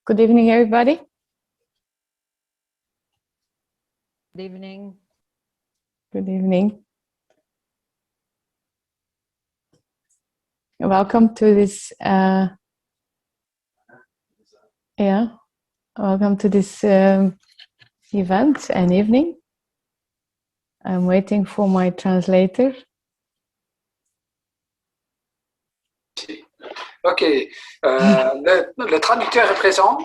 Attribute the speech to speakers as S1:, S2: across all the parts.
S1: Good evening, everybody.
S2: Good evening.
S1: Good evening. Welcome to this. Welcome to this event and evening. I'm waiting for my translator.
S3: Ok, le traducteur est présent.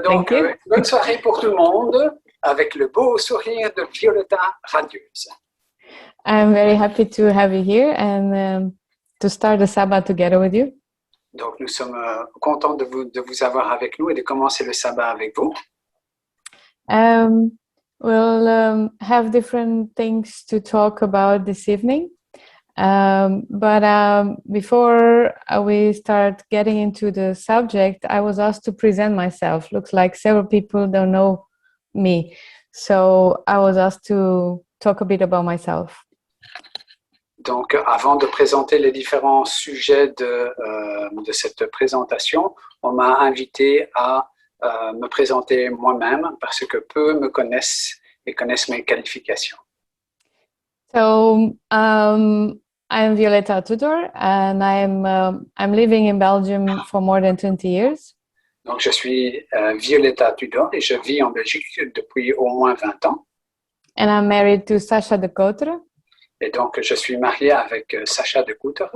S3: Donc, bonne soirée pour tout le monde avec le beau sourire de Violeta radieuse.
S1: I'm very happy to have you here and to start the Sabbath together with you.
S3: Donc, nous sommes contents de vous avoir avec nous et de commencer le sabbat avec vous.
S1: We'll have different things to talk about this evening. But before we start getting into the subject, I was asked to present myself. Looks like several people don't know me. So I was asked to talk a bit about myself.
S3: Donc, avant de présenter les différents sujets de cette présentation, on m'a invité à me présenter moi-même parce que peu me connaissent et connaissent mes qualifications.
S1: So, I'm Violeta Tudor and I'm living in Belgium for more than 20 years.
S3: Donc, je suis Violeta Tudor et je vis en Belgique depuis au moins 20 ans.
S1: And I'm married to Sacha de Cotre.
S3: Et donc, je suis mariée avec Sacha de Coutre.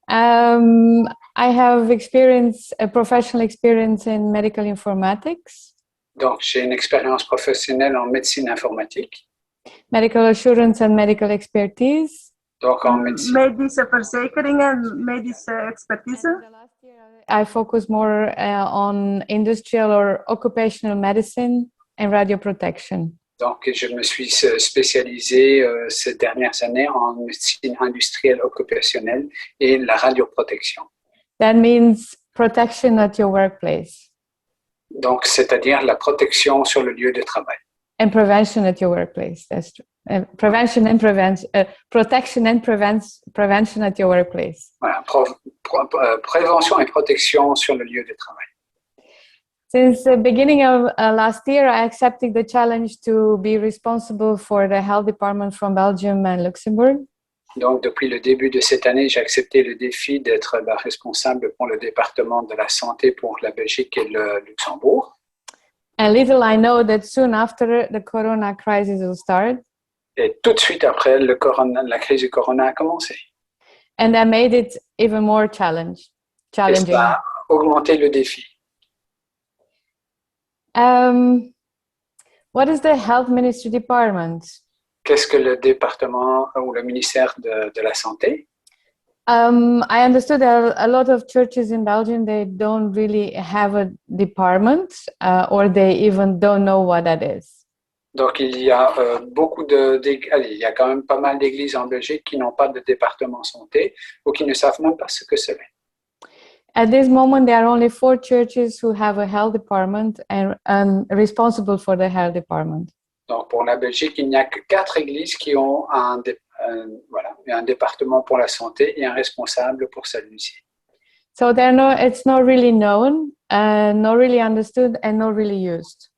S1: I have a professional experience in medical informatics.
S3: Donc, j'ai une expérience professionnelle en médecine informatique.
S1: Medical assurance and medical expertise.
S3: Donc, en médecine.
S4: Medische verzekering en medische expertise.
S1: I focus more on industrial or occupational medicine and radioprotection.
S3: Donc, je me suis spécialisée ces dernières années en médecine industrielle occupationnelle et la radioprotection.
S1: That means protection at your workplace.
S3: Donc, c'est-à-dire la protection sur le lieu de travail.
S1: And prevention at your workplace. That's true. Protection and prevention at your workplace.
S3: Voilà, prévention et protection sur le lieu de travail.
S1: Since the beginning of last year, I accepted the challenge to be responsible for the health department from Belgium and Luxembourg.
S3: Donc, depuis le début de cette année, j'ai accepté le défi d'être responsable pour le département de la santé pour la Belgique et le Luxembourg.
S1: And little I know that soon after the corona crisis will start.
S3: Et tout de suite après, la crise du corona a commencé.
S1: And that made it even more challenging.
S3: Et ça a augmenté le défi.
S1: What is the health ministry department?
S3: Qu'est-ce que le département ou le ministère de la santé?
S1: I understood that a lot of churches in Belgium, they don't really have a department or they even don't know what that is.
S3: Donc, il y a il y a quand même pas mal d'églises en Belgique qui n'ont pas de département santé ou qui ne savent même pas ce que c'est.
S1: At this moment, there are only 4 churches who have a health department and responsible for the health department.
S3: Donc, pour la Belgique, il n'y a que 4 églises qui ont un département pour la santé et un responsable pour celui-ci.
S1: So it's not really known, not really understood, and not really used.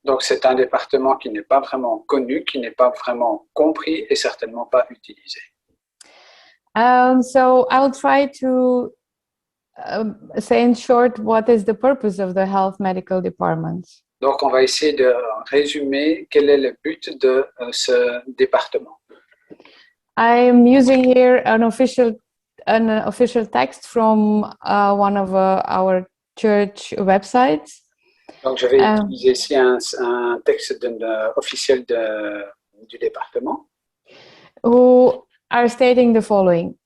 S3: Donc, c'est un département qui n'est pas vraiment connu, qui n'est pas vraiment compris et certainement pas utilisé.
S1: So I'll try to say in short what is the purpose of the health medical department.
S3: Donc, on va essayer de résumer quel est le but de ce département.
S1: I'm using here an official text from one of our church websites.
S3: Donc, je vais utiliser ici un texte officiel du département.
S1: Who are stating the following.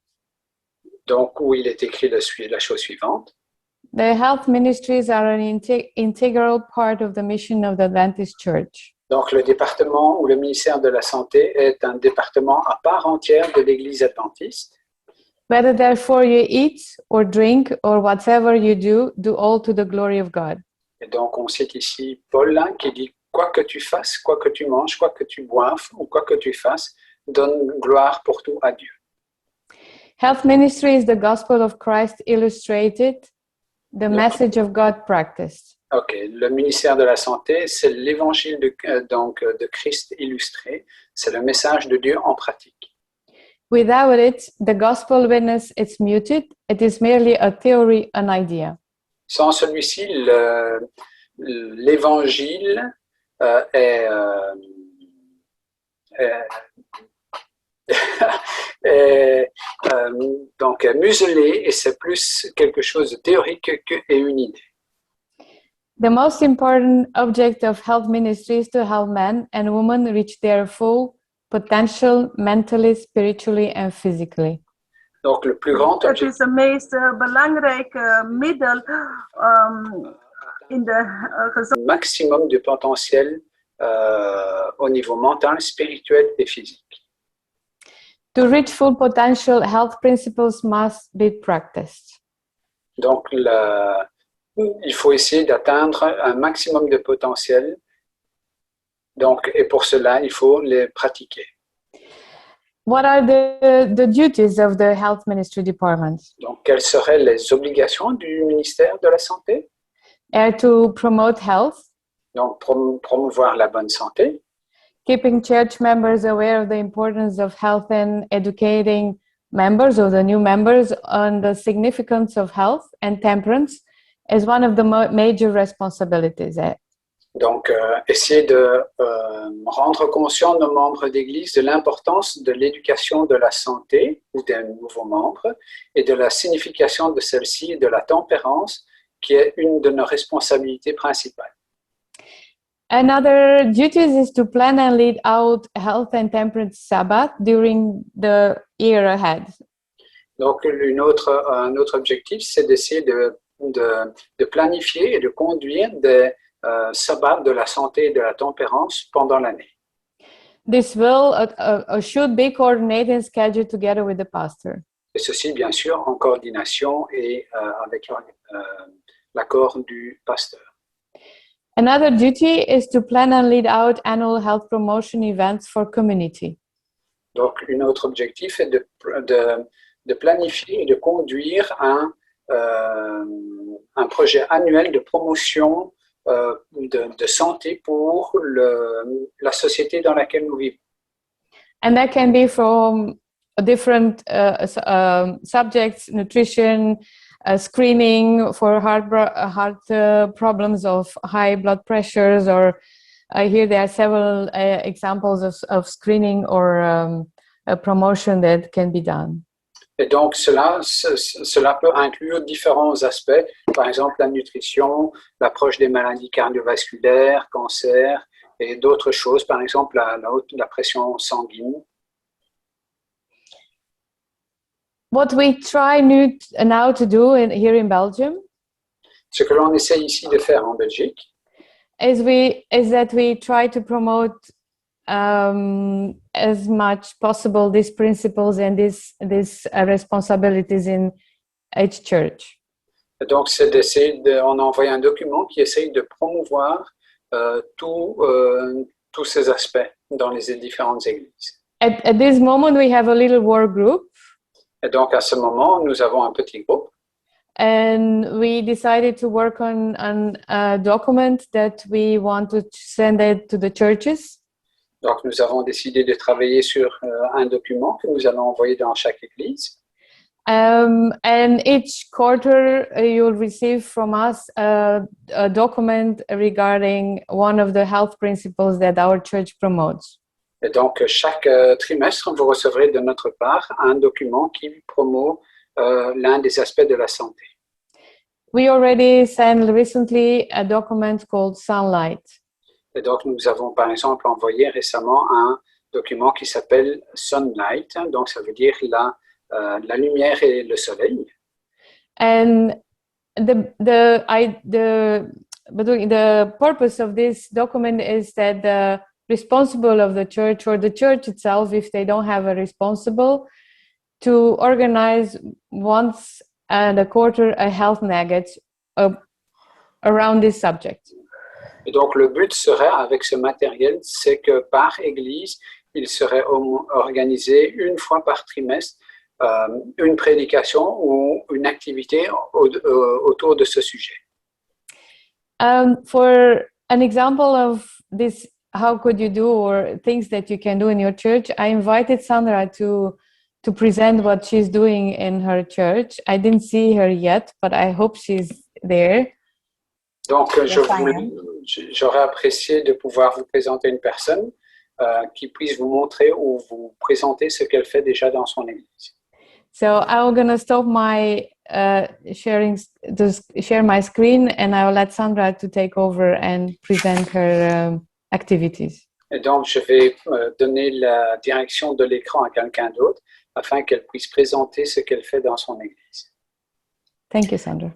S3: Donc, où il est écrit la chose suivante.
S1: The health ministries are an integral part of the mission of the Adventist Church.
S3: Donc, le département ou le ministère de la Santé est un département à part entière de l'Église adventiste.
S1: Whether therefore you eat or drink or whatever you do all to the glory of God.
S3: Et donc, on cite ici Paul qui dit « Quoi que tu fasses, quoi que tu manges, quoi que tu boives ou quoi que tu fasses, donne gloire pour tout à Dieu. »
S1: Health ministry is the gospel of Christ illustrated the message of God practiced.
S3: Ok, le ministère de la Santé, c'est l'évangile de Christ illustré, c'est le message de Dieu en pratique.
S1: Without it, the gospel witness is muted. It is merely a theory, an idea.
S3: Sans celui-ci, l'évangile est donc muselé et c'est plus quelque chose de théorique et une idée.
S1: The most important object of health ministry is to help men and women reach their full potential mentally, spiritually and physically.
S3: Donc le plus grand
S4: Het
S3: objectif,
S4: is het meest belangrijke middel in de gezondheid.
S3: maximum de potentiel au niveau mental, spirituel et physique.
S1: To reach full potential, health principles must be practiced.
S3: Donc il faut essayer d'atteindre un maximum de potentiel. Donc, et pour cela, il faut les pratiquer.
S1: What are the duties of the health ministry department?
S3: Donc, quelles seraient les obligations du ministère de la Santé?
S1: To promote health,
S3: Donc, promouvoir la bonne santé,
S1: keeping church members aware of the importance of health and educating members or the new members on the significance of health and temperance is one of the major responsibilities.
S3: donc essayer de rendre conscient nos membres d'Église de l'importance de l'éducation de la santé ou des nouveaux membres et de la signification de celle-ci et de la tempérance qui est une de nos responsabilités principales.
S1: Another duties is to plan and lead out health and temperance Sabbath during the year ahead.
S3: Donc, un autre objectif, c'est d'essayer de planifier et de conduire des sabbats de la santé et de la tempérance pendant l'année.
S1: This will should be coordinated and scheduled together with the pastor.
S3: Et ceci, bien sûr, en coordination et avec l'accord du pasteur.
S1: Another duty is to plan and lead out annual health promotion events for community.
S3: Donc, un autre objectif est de planifier et de conduire un projet annuel de promotion de santé pour la société dans laquelle nous vivons.
S1: And that can be from different subjects, nutrition, screening for heart problems of high blood pressures, or here there are several examples of screening or a promotion that can be done.
S3: Et donc, cela peut inclure différents aspects, par exemple la nutrition, l'approche des maladies cardiovasculaires, cancer et d'autres choses, par exemple la pression sanguine.
S1: What we try now to do here in Belgium
S3: Ce que l'on essaie ici de faire en Belgique,
S1: is that we try to promote as much possible these principles and these responsibilities in each church.
S3: Et donc, c'est on a envoyé un document qui essaye de promouvoir tous ces aspects dans les différentes églises.
S1: At this moment, we have a little work group.
S3: Et donc, à ce moment, nous avons un petit groupe.
S1: And we decided to work on a document that we want to send it to the churches.
S3: Donc, nous avons décidé de travailler sur un document que nous allons envoyer dans chaque église.
S1: And each quarter, you'll receive from us a document regarding one of the health principles that our church promotes.
S3: Et donc, chaque trimestre, vous recevrez de notre part un document qui promeut l'un des aspects de la santé.
S1: We already sent recently a document called Sunlight.
S3: Et donc, nous avons par exemple envoyé récemment un document qui s'appelle Sunlight, donc ça veut dire la lumière et le soleil.
S1: And the purpose of this document is that the responsible of the church or the church itself, if they don't have a responsible, to organize once and a quarter a health nugget around this subject.
S3: Et donc, le but serait, avec ce matériel, c'est que par église, il serait organisé une fois par trimestre une prédication ou une activité autour de ce sujet.
S1: For an example of this, how could you do, or things that you can do in your church, I invited Sandra to present what she's doing in her church. I didn't see her yet, but I hope she's there.
S3: Donc, j'aurais apprécié de pouvoir vous présenter une personne qui puisse vous montrer ou vous présenter ce qu'elle fait déjà dans son église.
S1: So I'm going to stop my share my screen, and I will let Sandra to take over and present her activities.
S3: Et donc, je vais donner la direction de l'écran à quelqu'un d'autre afin qu'elle puisse présenter ce qu'elle fait dans son église.
S1: Thank you, Sandra.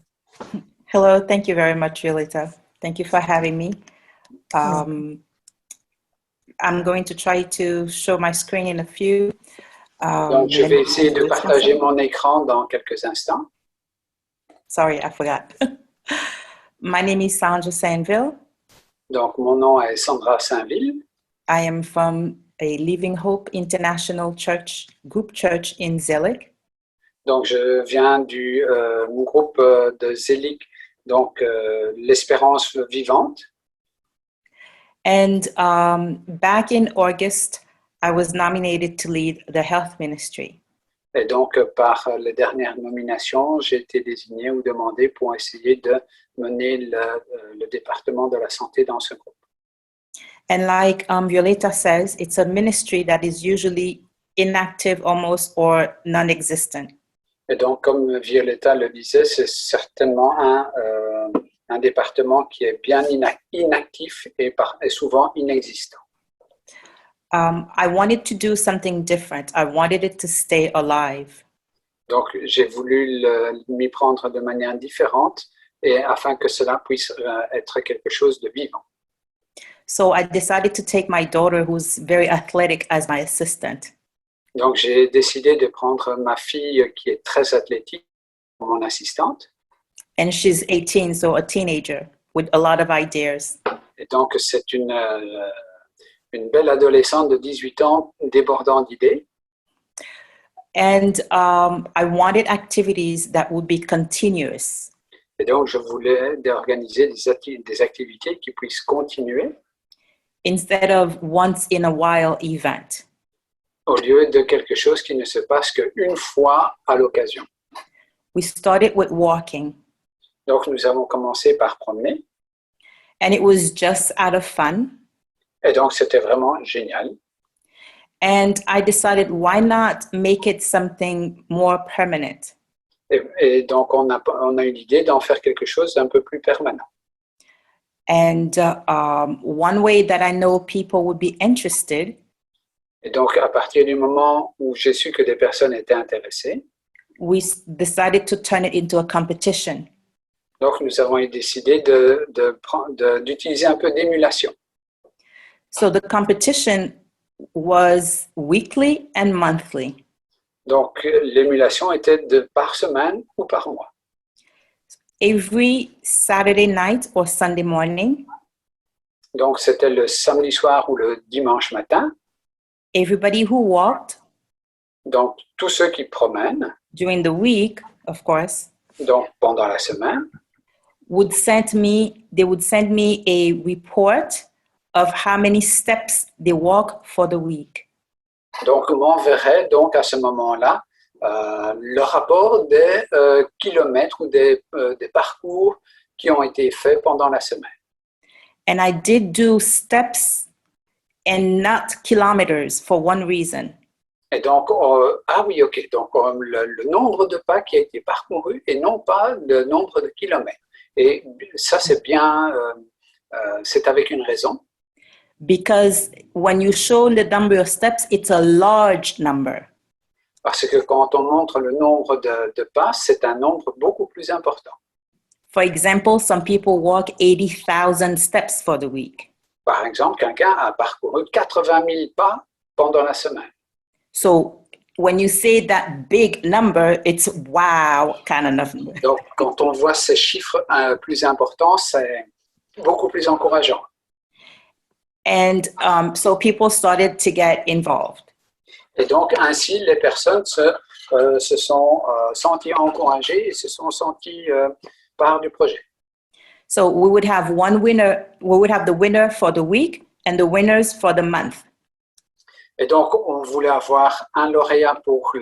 S5: Hello, thank you very much, Violeta. Thank you for having me. I'm going to try to show my screen in a few.
S3: Donc, je vais essayer de partager mon écran dans quelques instants.
S5: Sorry, I forgot. My name is Sandra Sainville.
S3: Donc, mon nom est Sandra Sainville.
S5: I am from a Living Hope International Church, group church in Zelig.
S3: Donc, je viens du groupe de Zelig, donc l'Espérance vivante.
S5: And back in August, I was nominated to lead the health ministry.
S3: Et donc, par les dernières nominations, j'ai été désigné ou demandé pour essayer de mener le département de la santé dans ce groupe.
S5: And like Violeta says, it's a ministry that is usually inactive almost or non-existent.
S3: Et donc, comme Violeta le disait, c'est certainement un département qui est bien inactif et souvent inexistant.
S5: I wanted to do something different. I wanted it to stay alive.
S3: Donc, j'ai voulu m'y prendre de manière différente et afin que cela puisse être quelque chose de vivant.
S5: So I decided to take my daughter, who's very athletic, as my assistant.
S3: Donc, j'ai décidé de prendre ma fille qui est très athlétique comme mon assistante.
S5: And she's 18, so a teenager with a lot of ideas.
S3: Et donc, c'est une belle adolescente de 18 ans débordant d'idées.
S5: And I wanted activities that would be continuous.
S3: Et donc, je voulais organiser des activités qui puissent continuer
S5: instead of once in a while event.
S3: Au lieu de quelque chose qui ne se passe qu'une fois à l'occasion.
S5: We started with walking.
S3: Donc, nous avons commencé par promener.
S5: And it was just out of fun.
S3: Et donc, c'était vraiment génial.
S5: And I decided, why not make it something more permanent?
S3: Et donc, on a eu l'idée d'en faire quelque chose d'un peu plus permanent.
S5: And one way that I know people would be interested.
S3: Et donc, à partir du moment où j'ai su que des personnes étaient intéressées,
S5: we decided to turn it into a competition.
S3: Donc, nous avons décidé d'utiliser un peu d'émulation.
S5: So the competition was weekly and monthly.
S3: Donc, l'émulation était par semaine ou par mois.
S5: Every Saturday night or Sunday morning.
S3: Donc, c'était le samedi soir ou le dimanche matin.
S5: Everybody who walked.
S3: Donc, tous ceux qui promènent.
S5: During the week, of course.
S3: Donc, pendant la semaine.
S5: They would send me a report of how many steps they walk for the week.
S3: Donc, on m'enverrait donc à ce moment-là le rapport des kilomètres ou des parcours qui ont été faits pendant la semaine.
S5: And I did do steps and not kilometers for one reason.
S3: Et donc, ah oui, ok, donc le nombre de pas qui a été parcouru et non pas le nombre de kilomètres. Et ça, c'est bien, c'est avec une raison.
S5: Because when you show the number of steps, it's a large number.
S3: Parce que quand on montre le nombre de pas, c'est un nombre beaucoup plus important.
S5: For example, some people walk 80,000 steps for the week.
S3: Par exemple, quelqu'un a parcouru 80 000 pas pendant la semaine.
S5: So when you say that big number, it's wow kind of number.
S3: Donc, quand on voit ces chiffres plus importants, c'est beaucoup plus encourageant.
S5: And so people started to get involved.
S3: Et donc, ainsi, les personnes se sont senties encouragées et se sont senties part du projet.
S5: So we would have one winner, we would have the winner for the week and the winners for the month.
S3: Et donc, on voulait avoir un lauréat pour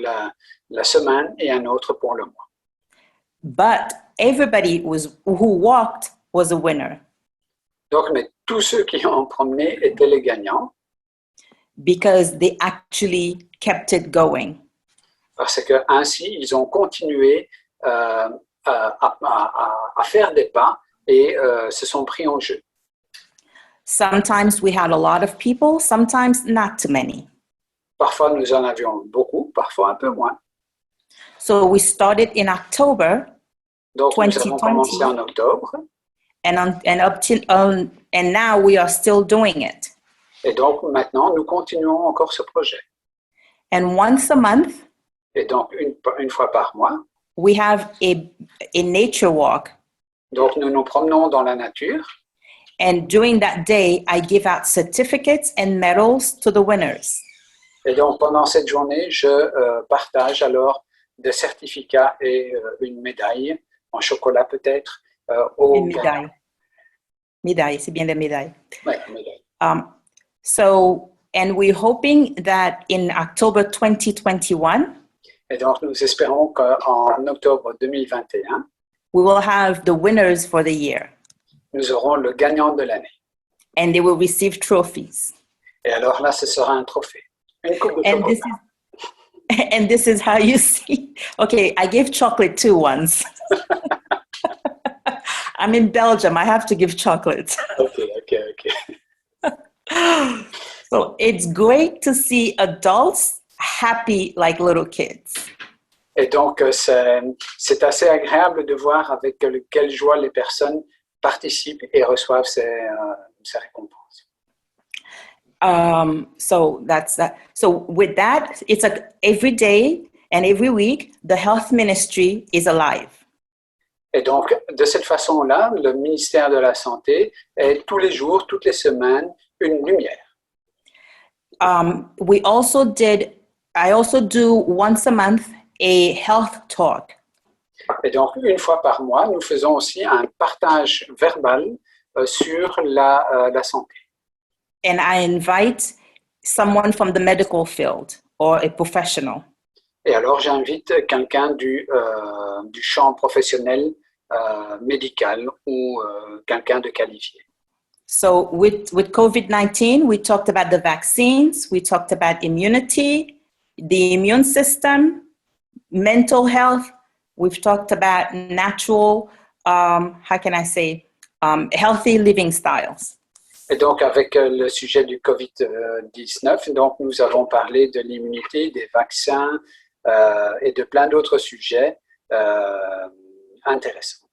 S3: la semaine et un autre pour le mois.
S5: But everybody who walked was a winner
S3: Donc, mais tous ceux qui ont promené étaient les gagnants
S5: because they actually kept it going.
S3: parce que ainsi ils ont continué à faire des pas et se sont pris en jeu.
S5: Sometimes we had a lot of people, sometimes not too many.
S3: Parfois, nous en avions beaucoup, parfois un peu moins.
S5: So we started in October
S3: Donc, nous avons
S5: 2020.
S3: commencé en octobre
S5: and now we are still doing it.
S3: et donc maintenant, nous continuons encore ce projet.
S5: And once a month,
S3: Et donc, une fois par mois,
S5: we have a nature walk.
S3: donc nous nous promenons dans la nature.
S5: And during that day, I give out certificates and medals to the winners.
S3: Et donc, pendant cette journée, je partage alors des certificats et une médaille, en chocolat peut-être, aux
S5: Une médaille. Médaille, c'est bien la médaille.
S3: Ouais, médaille.
S5: So, and we're hoping that in October 2021,
S3: Et donc, nous espérons qu'en octobre 2021,
S5: we will have the winners for the year.
S3: nous aurons le gagnant de l'année.
S5: And they will receive trophies.
S3: Et alors là, ce sera un trophée. Une coupe de chocolat.
S5: And this is how you see. Okay, I gave chocolate too once. I'm in Belgium. I have to give chocolate.
S3: OK.
S5: So it's great to see adults happy like little kids.
S3: Et donc, c'est assez agréable de voir avec quelle joie les personnes participent et reçoivent ces récompenses.
S5: So that's that. So with that, it's like every day and every week, the health ministry is alive.
S3: Et donc, de cette façon-là, le ministère de la Santé est tous les jours, toutes les semaines, une lumière.
S5: I also do once a month a health talk.
S3: Et donc, une fois par mois, nous faisons aussi un partage verbal sur la santé.
S5: And I invite someone from the medical field or a professional.
S3: Et alors, j'invite quelqu'un du champ professionnel médical ou quelqu'un de qualifié.
S5: So with COVID-19, we talked about the vaccines, we talked about immunity, the immune system, mental health. We've talked about natural, healthy living styles.
S3: Et donc, avec le sujet du COVID-19, donc, nous avons parlé de l'immunité, des vaccins et de plein d'autres sujets intéressants.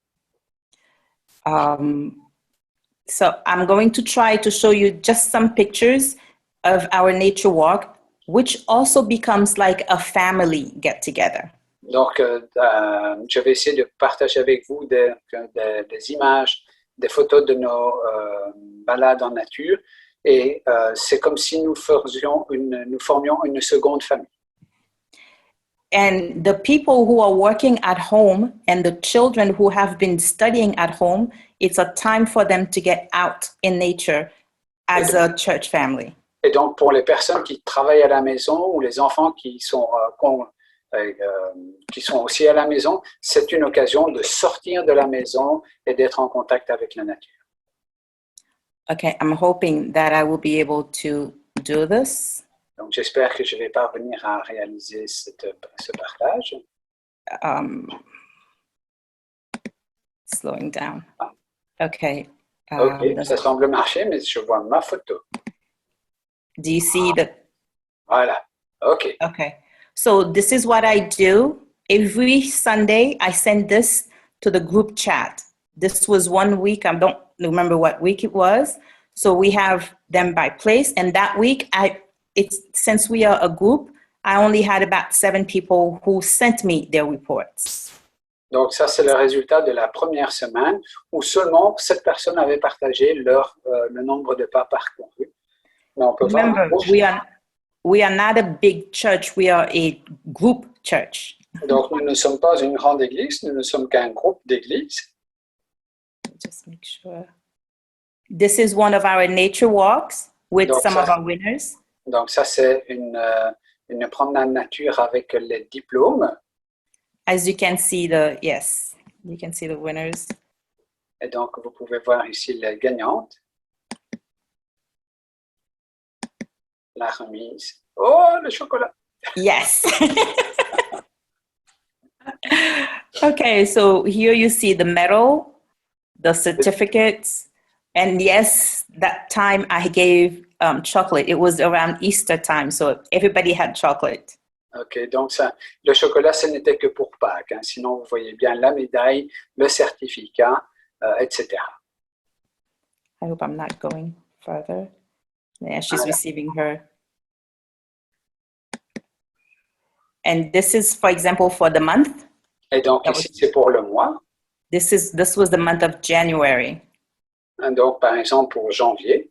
S5: So I'm going to try to show you just some pictures of our nature walk, which also becomes like a family get-together.
S3: Donc, je vais essayer de partager avec vous des images, des photos de nos balades en nature. Et c'est comme si nous formions une seconde famille.
S5: And the people who are working at home and the children who have been studying at home, it's a time for them to get out in nature as a church family.
S3: Et donc, pour les personnes qui travaillent à la maison ou les enfants qui sont aussi à la maison, c'est une occasion de sortir de la maison et d'être en contact avec la nature.
S5: Okay, I'm hoping that I will be able to do this.
S3: Donc, j'espère que je vais parvenir à réaliser ce partage.
S5: Slowing down. Okay.
S3: OK, ça semble marcher, mais je vois ma photo.
S5: Do you see the...
S3: Voilà, OK.
S5: Okay. So this is what I do. Every Sunday, I send this to the group chat. This was 1 week. I don't remember what week it was. So we have them by place. And that week, since we are a group, I only had about 7 people who sent me their reports.
S3: Donc ça, c'est le résultat de la première semaine où seulement 7 personnes avaient partagé le nombre de pas parcourus. Mais on peut
S5: Remember, we are not a big church. We are a group church.
S3: Donc, nous ne sommes pas une grande église, nous ne sommes qu'un groupe d'églises.
S5: Just make sure. This is one of our nature walks with
S3: Donc,
S5: some
S3: ça-
S5: of our winners.
S3: Donc, ça, c'est une promenade nature avec les diplômes.
S5: As you can see you can see the winners.
S3: Et donc, vous pouvez voir ici les gagnantes. La remise. Oh, le chocolat!
S5: Yes. Okay, so here you see the medal, the certificates, and yes, that time I gave chocolate. It was around Easter time, so everybody had chocolate.
S3: OK, donc ça, le chocolat, ce n'était que pour Pâques. Hein. Sinon, vous voyez bien la médaille, le certificat, etc.
S5: I hope I'm not going further. Yeah, she's receiving her. And this is, for example, for the month.
S3: Et donc, ici, c'est pour le mois.
S5: This was the month of January.
S3: Hein, donc, par exemple, pour janvier.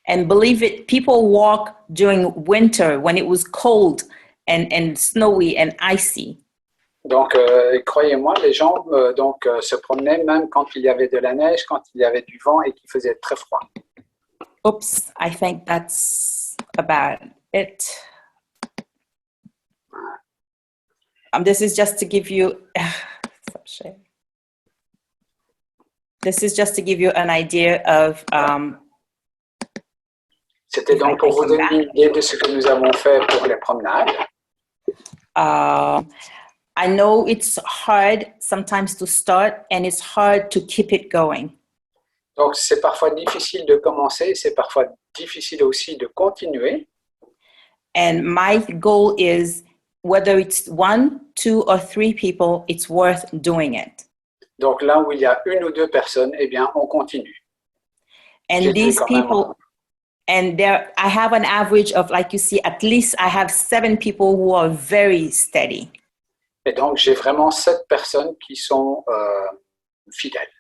S5: And believe it, people walk during winter when it was cold and snowy and icy.
S3: Donc, croyez-moi, les gens se promenaient même quand il y avait de la neige, quand il y avait du vent et qu'il faisait très froid.
S5: Oops, I think that's about it. This is just to give you, stop sharing. This is just to give you an idea of.
S3: C'était donc pour vous donner une idée de ce que nous avons fait pour les promenades.
S5: I know it's hard sometimes to start and it's hard to keep it going.
S3: Donc, c'est parfois difficile de commencer, c'est parfois difficile aussi de continuer.
S5: And my goal is whether it's 1, 2, or 3 people, it's worth doing it.
S3: Donc, là où il y a une ou deux personnes, eh bien, on continue.
S5: And these people, and there, I have an average of, like you see, at least I have 7 people who are very steady.
S3: Et donc, j'ai vraiment 7 personnes qui sont fidèles.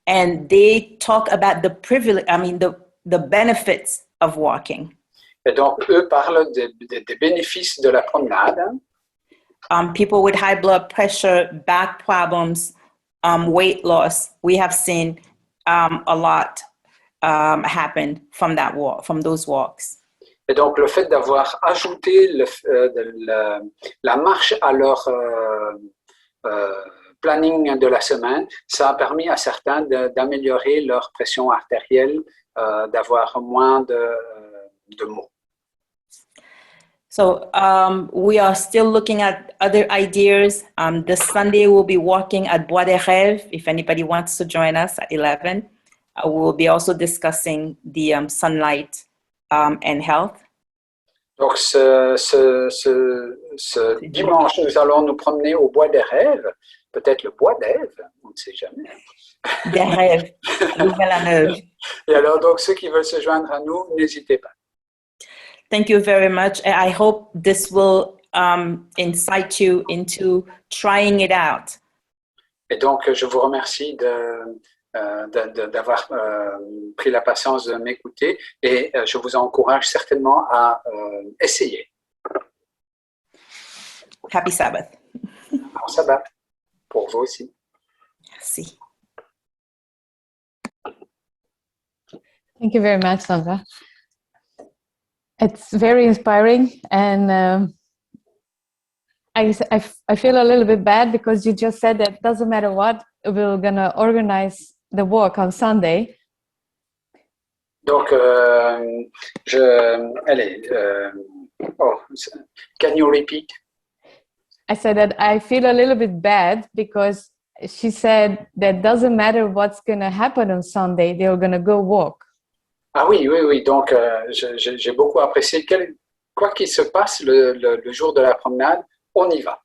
S5: And they talk about the privilege, the benefits of walking.
S3: Et donc, eux parlent des bénéfices de la promenade.
S5: People with high blood pressure, back problems, weight loss, we have seen a lot happen from that walk, from those walks.
S3: Et donc, le fait d'avoir ajouté la marche à leur planning de la semaine, ça a permis à certains d'améliorer leur pression artérielle, d'avoir moins de maux.
S5: So we are still looking at other ideas. This Sunday we'll be walking at Bois des Rêves. If anybody wants to join us at 11, we'll be also discussing the sunlight and health.
S3: Donc ce dimanche, nous allons nous promener au Bois des Rêves, peut-être le Bois d'Ève, on ne sait jamais.
S5: Des Rêves, Nouvelle-Neuve.
S3: Et alors donc ceux qui veulent se joindre à nous, n'hésitez pas.
S5: Thank you very much. I hope this will incite you into trying it out.
S3: Et donc, je vous remercie d'avoir pris la patience de m'écouter et je vous encourage certainement à essayer.
S5: Happy Sabbath.
S3: Bon sabbat pour vous aussi.
S5: Merci.
S1: Thank you very much, Sandra. It's very inspiring, and I feel a little bit bad because you just said that doesn't matter what, we're gonna organize the walk on Sunday.
S3: Donc, can you repeat?
S1: I said that I feel a little bit bad because she said that doesn't matter what's gonna happen on Sunday, they're gonna go walk.
S3: Ah oui. Donc, j'ai beaucoup apprécié. Quoi qu'il se passe le jour de la promenade, on y va.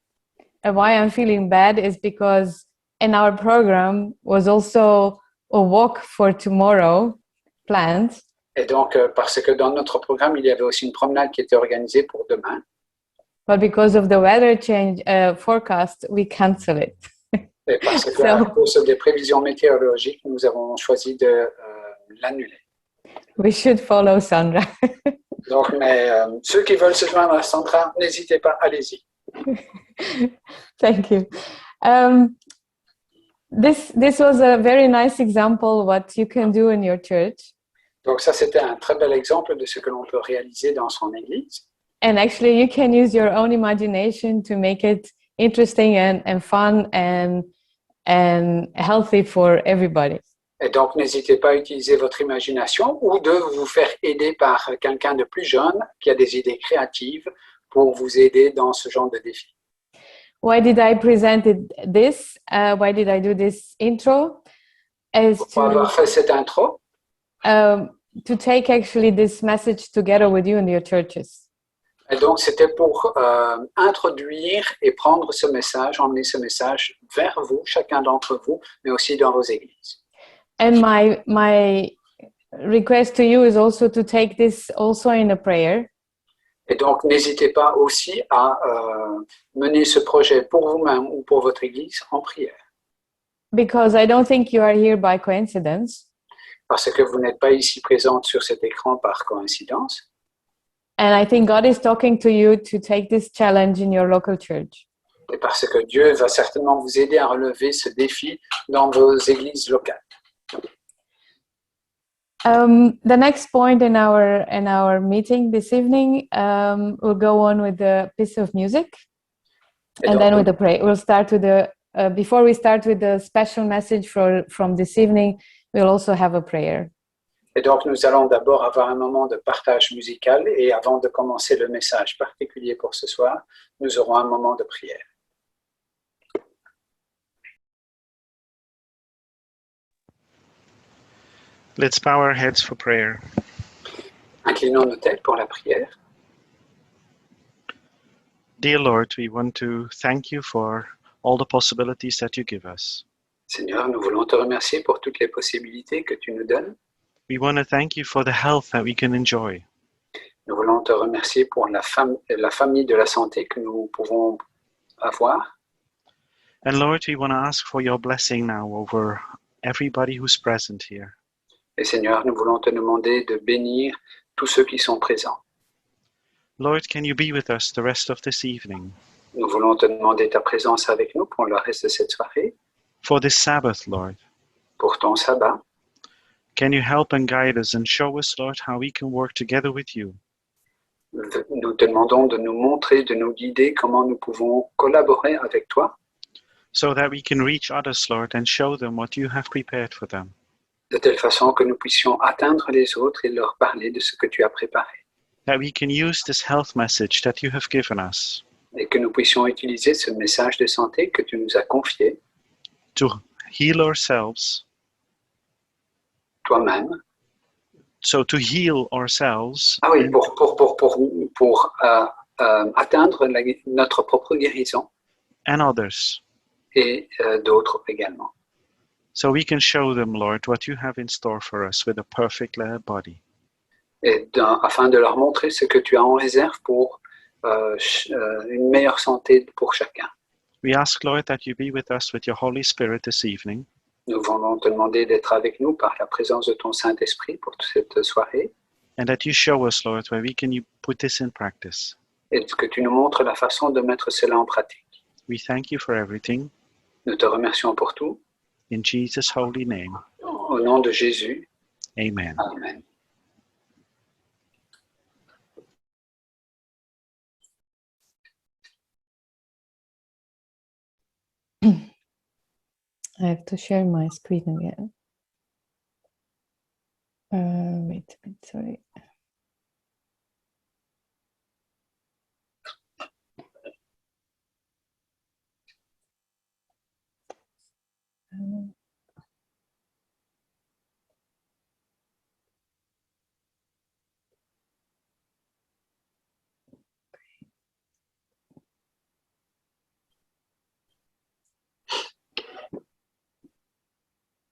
S1: And why I'm feeling bad is because in our program was also a walk for tomorrow planned.
S3: Et donc, parce que dans notre programme, il y avait aussi une promenade qui était organisée pour demain.
S1: But because of the weather change forecast, we cancel it.
S3: Et parce que à cause des prévisions météorologiques, nous avons choisi de l'annuler.
S1: We should follow Sandra.
S3: Donc, mais ceux qui veulent se joindre à Sandra, n'hésitez pas, allez-y.
S1: Thank you. This was a very nice example what you can do in your church.
S3: Donc ça, c'était un très bel exemple de ce que l'on peut réaliser dans son église.
S1: And actually, you can use your own imagination to make it interesting and fun and healthy for everybody.
S3: Et donc, n'hésitez pas à utiliser votre imagination ou de vous faire aider par quelqu'un de plus jeune qui a des idées créatives pour vous aider dans ce genre de défi.
S1: Why did I present this? Why did I do this intro? As
S3: Pourquoi avoir fait cette intro?
S1: To take actually this message together with you in your churches.
S3: Et donc, c'était pour introduire et prendre ce message, emmener ce message vers vous, chacun d'entre vous, mais aussi dans vos églises.
S1: And my request to you is also to take this also in a prayer.
S3: Et donc, n'hésitez pas aussi à mener ce projet pour vous-même ou pour votre église en prière.
S1: Because I don't think you are here by coincidence.
S3: Parce que vous n'êtes pas ici présente sur cet écran par coïncidence.
S1: And I think God is talking to you to take this challenge in your local church.
S3: Et parce que Dieu va certainement vous aider à relever ce défi dans vos églises locales.
S1: The next point in our meeting this evening, we'll go on with the piece of music,
S3: Et
S1: and
S3: donc,
S1: then with the prayer. We'll start with the before we start with the special message from this evening. We'll also have a prayer.
S3: et donc, nous allons d'abord avoir un moment de partage musical et avant de commencer le message particulier pour ce soir, nous aurons un moment de prière.
S6: Let's bow our heads for prayer.
S3: Inclinons nos têtes pour la prière.
S6: Dear Lord, we want to thank you for all the possibilities that you give us.
S3: Seigneur, nous voulons te remercier pour toutes les possibilités que tu nous donnes.
S6: We want to thank you for the health that we can enjoy.
S3: Nous voulons te remercier pour la famille de la santé que nous pouvons avoir.
S6: And Lord, we want to ask for your blessing now over everybody who's present here.
S3: Et Seigneur, nous voulons te demander de bénir tous ceux qui sont présents.
S6: Lord, can you be with us the rest of this evening?
S3: Nous voulons te demander ta présence avec nous pour le reste de cette soirée,
S6: For this Sabbath, Lord,
S3: pour ton sabbat.
S6: can you help and guide us and show us, Lord, how we can work together with you?
S3: Nous te demandons de nous montrer, de nous guider comment nous pouvons collaborer avec toi,
S6: So that we can reach others, Lord, and show them what you have prepared for them.
S3: de telle façon que nous puissions atteindre les autres et leur parler de ce que tu as préparé.
S6: That we can use this health message that you have given us
S3: Et que nous puissions utiliser ce message de santé que tu nous as confié,
S6: to heal ourselves.
S3: toi-même.
S6: So to heal ourselves
S3: Ah oui, pour atteindre notre propre guérison
S6: and others.
S3: et d'autres également.
S6: So we can show them, Lord, what you have in store for us with a perfect body.
S3: Et afin de leur montrer ce que tu as en réserve pour une meilleure santé pour chacun.
S6: We ask, Lord, that you be with us with your Holy Spirit this evening,
S3: Nous voulons te demander d'être avec nous par la présence de ton Saint-Esprit pour toute cette soirée
S6: and that you show us, Lord, where we can put this in practice.
S3: et que tu nous montres la façon de mettre cela en pratique.
S6: We thank you for everything.
S3: Nous te remercions pour tout.
S6: In Jesus' holy name,
S3: Au nom de Jésus.
S6: amen.
S3: Amen.
S1: I have to share my screen again. Wait a minute, sorry.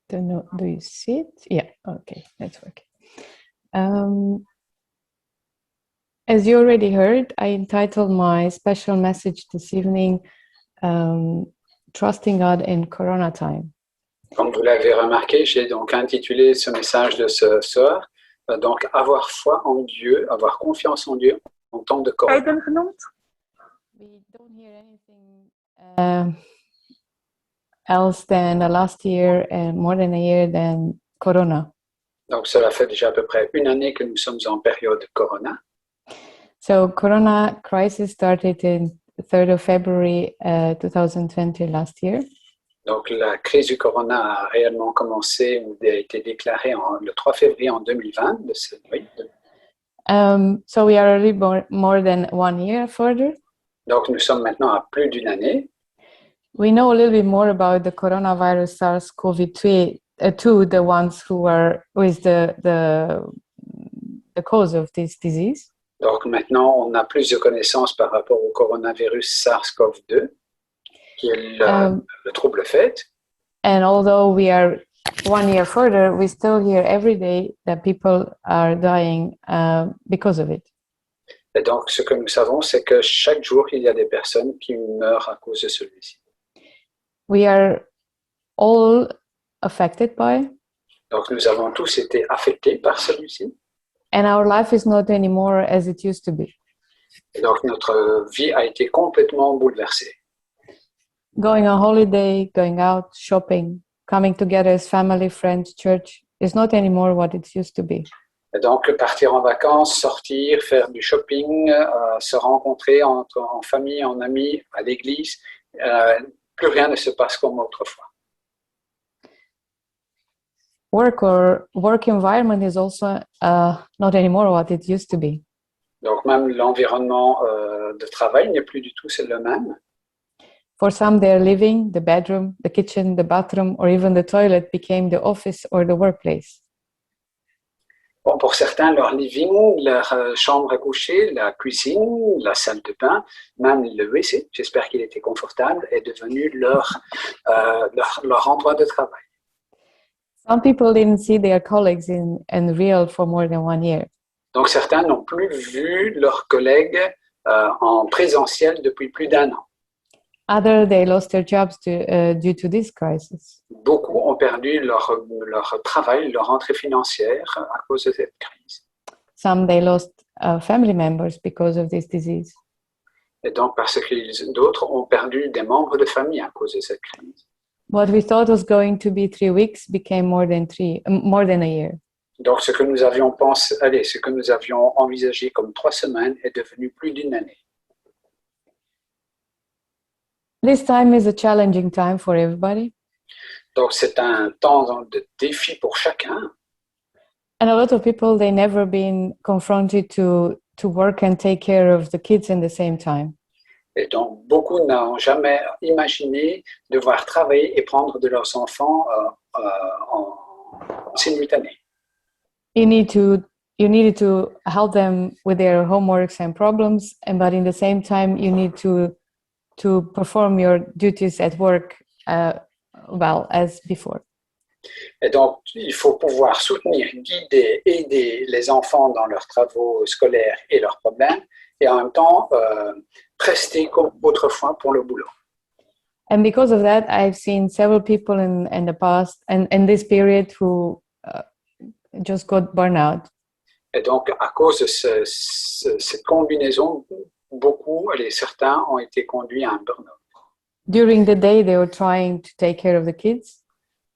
S1: Don't know, do you see it? Yeah, okay, that's working. As you already heard, I entitled my special message this evening, Trusting God in Corona Time.
S3: Comme vous l'avez remarqué, j'ai donc intitulé ce message de ce soir Donc, avoir foi en Dieu, avoir confiance en Dieu en temps de corona.
S4: tijden genoemd?
S1: We don't hear anything else than the last year and more than a year than Corona.
S3: Donc, cela fait déjà à peu près une année que nous sommes en période corona.
S1: So Corona crisis started in 3rd of February 2020 last year.
S3: Donc, la crise du corona a réellement commencé ou a été déclarée le 3 février en 2020.
S1: So we are already more than 1 year further.
S3: Donc, nous sommes maintenant à plus d'une année.
S1: We know a little bit more about the coronavirus SARS-CoV-2, the ones who are with the cause of this disease.
S3: Donc, maintenant, on a plus de connaissances par rapport au coronavirus SARS-CoV-2, qui est le trouble fait.
S1: And although we are 1 year further, we still hear every day that people are dying because of it.
S3: Et donc, ce que nous savons, c'est que chaque jour, il y a des personnes qui meurent à cause de celui-ci.
S1: We are all affected by,
S3: Donc, nous avons tous été affectés par celui-ci.
S1: and our life is not anymore as it used to be.
S3: Et donc, notre vie a été complètement bouleversée.
S1: Going on holiday, going out, shopping, coming together as family, friends, church is not anymore what it used to be.
S3: Et donc, partir en vacances, sortir, faire du shopping, se rencontrer en famille, en amis, à l'église, plus rien ne se passe comme autrefois.
S1: Work environment is also not anymore what it used to be.
S3: Donc, même l'environnement de travail n'est plus du tout le même.
S1: For some, their living, the bedroom, the kitchen, the bathroom, or even the toilet became the office or the workplace.
S3: Bon, pour certains, leur living, leur chambre à coucher, la cuisine, la salle de bain, même le WC, j'espère qu'il était confortable, est devenu leur endroit de travail.
S1: Some people didn't see their colleagues in real for more than 1 year.
S3: Donc, certains n'ont plus vu leurs collègues en présentiel depuis plus d'1 an.
S1: Others, they lost their jobs due to this crisis.
S3: Beaucoup ont perdu leur travail, leur entrée financière à cause de cette crise.
S1: Some, they lost family members because of this disease.
S3: Et donc, parce que d'autres ont perdu des membres de famille à cause de cette crise.
S1: What we thought was going to be 3 weeks became more than a year.
S3: Donc, ce que nous avions envisagé comme 3 semaines est devenu plus d'1 année.
S1: This time is a challenging time for everybody.
S3: Donc, c'est un temps de défi pour chacun.
S1: And a lot of people, they never been confronted to work and take care of the kids in the same time.
S3: Et donc, beaucoup n'ont jamais imaginé devoir travailler et prendre de leurs enfants en simultané.
S1: You needed to help them with their homeworks and problems, but in the same time, you need to perform your duties at work well as before.
S3: Et donc, il faut pouvoir soutenir, guider, aider les enfants dans leurs travaux scolaires et leurs problèmes, et en même temps, prester comme autrefois pour le boulot.
S1: And because of that, I've seen several people in the past and in this period who just got burnout.
S3: Et donc, à cause de cette combinaison, certains ont été conduits à un burn-out.
S1: During the day, they were trying to take care of the kids.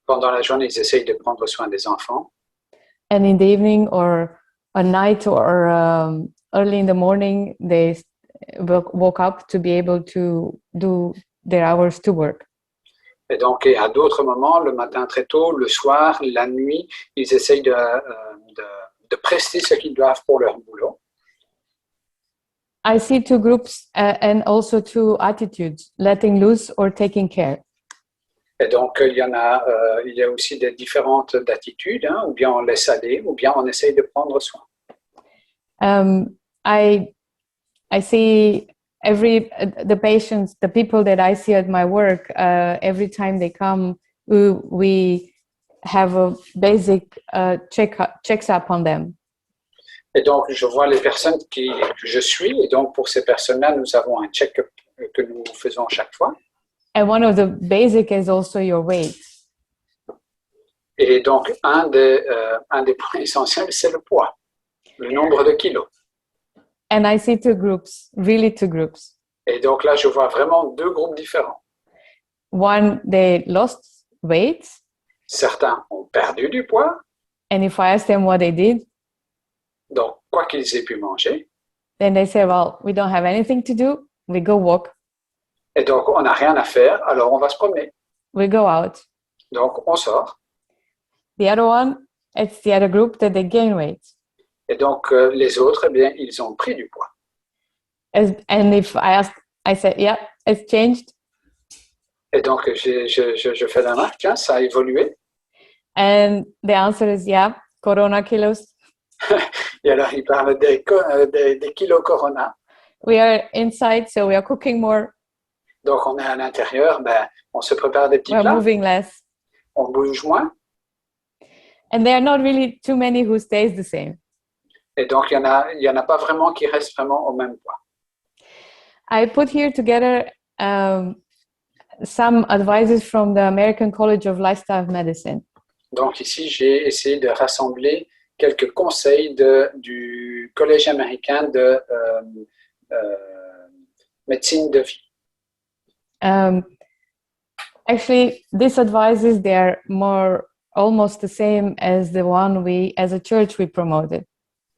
S3: Pendant la journée, ils essayent de prendre soin des enfants.
S1: And in the evening or at night or early in the morning, they woke up to be able to do their hours to work.
S3: Et donc, à d'autres moments, le matin très tôt, le soir, la nuit, ils essayent de prester ce qu'ils doivent pour leur boulot.
S1: I see 2 groups and also 2 attitudes, letting loose or taking care.
S3: Et donc, il y a aussi des différentes attitudes, hein, ou bien on laisse aller, ou bien on essaye de prendre soin.
S1: I see the patients, the people that I see at my work, every time they come, we have a basic checks up on them.
S3: Et donc, je vois les personnes que je suis, et donc pour ces personnes-là, nous avons un check-up que nous faisons chaque fois.
S1: And one of the basic is also your weight.
S3: Et donc, un des points essentiels, c'est le poids, le nombre de kilos.
S1: And I see two groups, really two groups.
S3: Et donc là, je vois vraiment deux groupes différents.
S1: One, they lost weight.
S3: Certains ont perdu du poids,
S1: And if I ask them what they did,
S3: donc quoi qu'ils aient pu manger.
S1: then they say, well, we don't have anything to do. We go walk,
S3: Et donc, on n'a rien à faire, alors on va se promener.
S1: we go out.
S3: Donc, on sort.
S1: The other one, it's the other group that they gain weight.
S3: Et donc, les autres, eh bien, ils ont pris du poids.
S1: And if I ask, I say, yeah, it's changed.
S3: Et donc, je fais la remarque, tiens, ça a évolué.
S1: And the answer is, yeah, Corona kilos.
S3: Et alors, ils parlent des kilos Corona.
S1: We are inside, so we are cooking more.
S3: Donc, on est à l'intérieur, ben, on se prépare des petits
S1: We're
S3: plats,
S1: moving less.
S3: on bouge moins.
S1: And there are not really too many who stays the same.
S3: Et donc, il y en a pas vraiment qui restent vraiment au même poids.
S1: I put here together some advices from the American College of Lifestyle Medicine.
S3: Donc, ici, j'ai essayé de rassembler quelques conseils du Collège américain de médecine de vie.
S1: Actually, these advices, they are more almost the same as the one we, as a church, we promoted.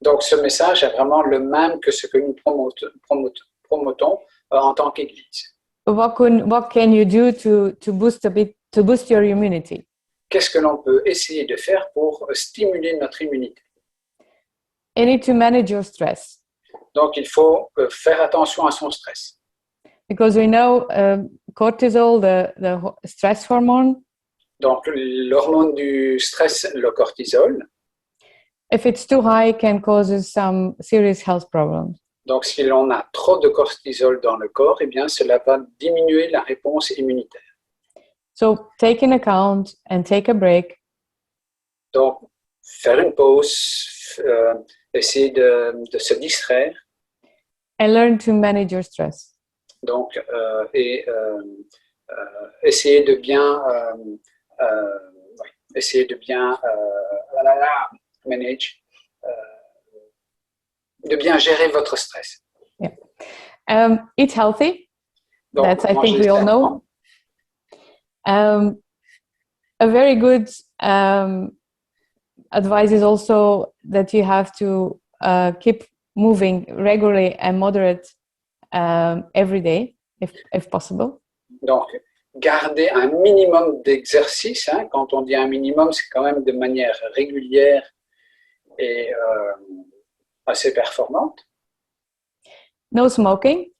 S3: Donc, ce message est vraiment le même que ce que nous promotons en tant qu'Église.
S1: What can you do to boost your immunity?
S3: Qu'est-ce que l'on peut essayer de faire pour stimuler notre immunité?
S1: You need to manage your stress
S3: Donc, il faut faire attention à son stress.
S1: because we know cortisol, the stress hormone,
S3: Donc, l'hormone du stress, le cortisol.
S1: if it's too high, can cause some serious health problems.
S3: Donc, si l'on a trop de cortisol dans le corps, eh bien, cela va diminuer la réponse immunitaire.
S1: So take in account and take a break.
S3: Donc, faire une pause, essayer de se distraire.
S1: And learn to manage your stress.
S3: Donc, essayer de bien, manage, de bien gérer votre stress.
S1: Yeah. Eat healthy.
S3: Donc,
S1: That's, I think
S3: manger
S1: we all
S3: sainement.
S1: know. A very good advice is also that you have to keep moving regularly and moderate every day, if possible.
S3: Donc, garder un minimum d'exercice. Hein. Quand on dit un minimum, c'est quand même de manière régulière et assez performante.
S1: No smoking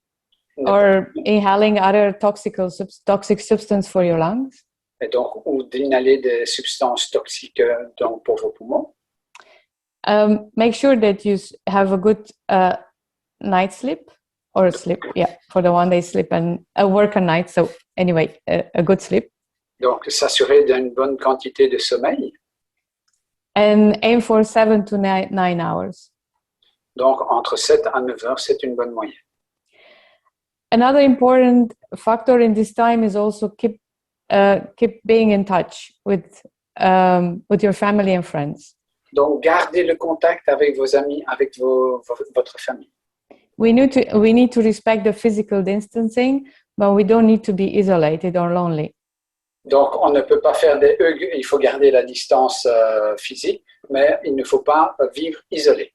S1: or inhaling other toxic substance for your lungs.
S3: Et donc, ou d'inhaler des substances toxiques donc pour vos poumons.
S1: Make sure that you have a good night sleep or sleep, yeah, for the one they sleep and work at night. So anyway, a good sleep.
S3: Donc, s'assurer d'une bonne quantité de sommeil.
S1: And aim for 7 to 9 hours.
S3: Donc, entre 7 à 9 heures, c'est une bonne moyenne.
S1: Another important factor in this time is also keep being in touch with your family and friends.
S3: Donc, gardez le contact avec vos amis, avec votre famille.
S1: We need to respect the physical distancing, but we don't need to be isolated or lonely.
S3: Donc, on ne peut pas faire des hugs, il faut garder la distance physique, mais il ne faut pas vivre isolé.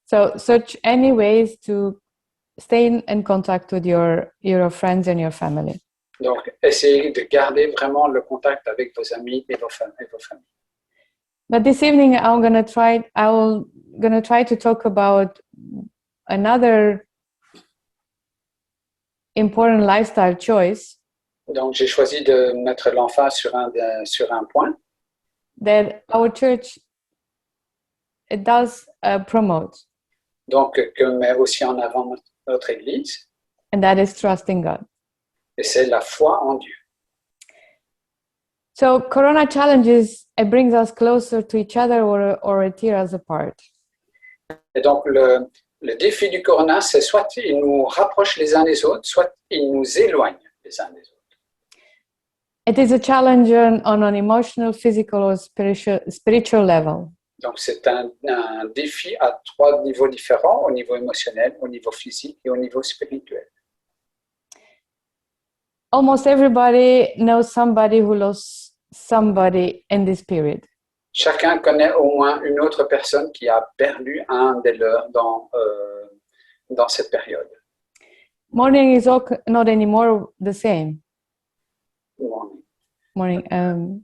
S1: So search any ways to stay in contact with your friends and your family.
S3: Donc, essayez de garder vraiment le contact avec vos amis et vos familles.
S1: But this evening, I'm gonna try to talk about another important lifestyle choice.
S3: Donc, j'ai choisi de mettre l'emphase sur un point
S1: That our church it does promote,
S3: donc, que met aussi en avant notre Église,
S1: and that is trusting God.
S3: et c'est la foi en Dieu.
S1: So Corona challenges, it brings us closer to each other or it tears us apart.
S3: Et donc, le défi du Corona, c'est soit il nous rapproche les uns des autres, soit il nous éloigne les uns des autres.
S1: It is a challenge on an emotional, physical, or spiritual level.
S3: Donc, c'est un défi à 3 niveaux différents, au niveau émotionnel, au niveau physique et au niveau spirituel.
S1: Almost everybody knows somebody who lost somebody in this period.
S3: Chacun connaît au moins une autre personne qui a perdu un des leurs dans cette période.
S1: Mourning is not anymore the same.
S3: Morning.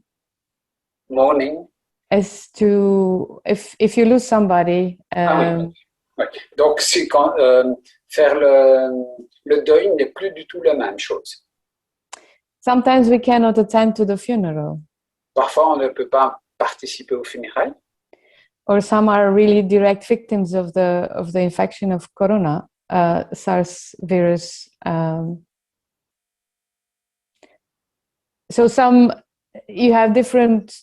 S1: Mourning is to if you lose somebody.
S3: Oui. Donc, c'est quand faire le deuil n'est plus du tout la même chose.
S1: Sometimes we cannot attend to the funeral.
S3: Parfois, on ne peut pas participer aux funérailles.
S1: Or some are really direct victims of the infection of corona, SARS virus. So some you have different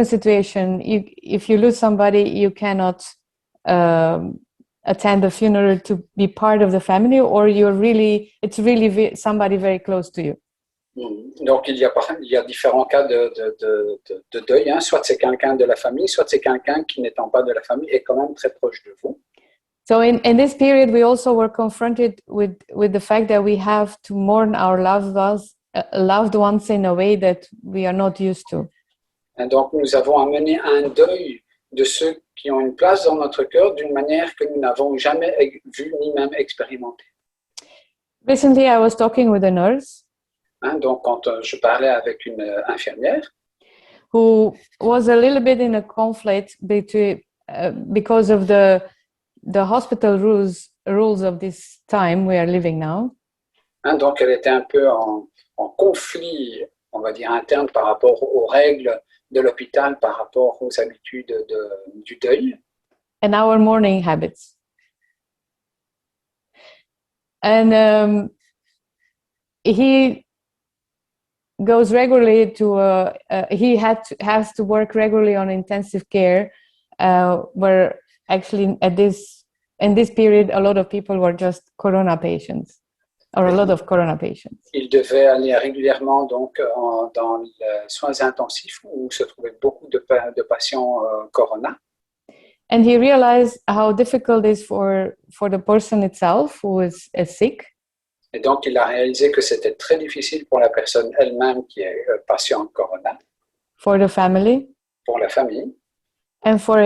S1: situation. If you lose somebody, you cannot attend the funeral to be part of the family, or it's really somebody very close to you.
S3: Donc, il y a différents cas de deuil. Hein. Soit c'est quelqu'un de la famille, soit c'est quelqu'un qui n'étant pas de la famille est quand même très proche de vous.
S1: So in this period, we also were confronted with the fact that we have to mourn our loved ones in a way that we are not used to.
S3: Et donc, nous avons amené un deuil de ceux qui ont une place dans notre cœur d'une manière que nous n'avons jamais vue ni même expérimentée.
S1: Recently, I was talking with a nurse.
S3: Hein, donc, quand je parlais avec une infirmière,
S1: who was a little bit in a conflict between because of the hospital rules of this time we are living now.
S3: Hein, donc, elle était un peu en conflit, on va dire interne par rapport aux règles de l'hôpital, par rapport aux habitudes du deuil.
S1: And our mourning habits. And he goes regularly to has to work regularly on intensive care, where actually in this period a lot of people were just corona patients, or a lot of corona patients.
S3: Il devait aller régulièrement donc dans les soins intensifs où se trouvaient beaucoup de patients corona.
S1: And he realized how difficult it is for the person itself who is sick.
S3: Et donc, il a réalisé que c'était très difficile pour la personne elle-même qui est patiente corona.
S1: For the family.
S3: Pour la famille.
S1: And for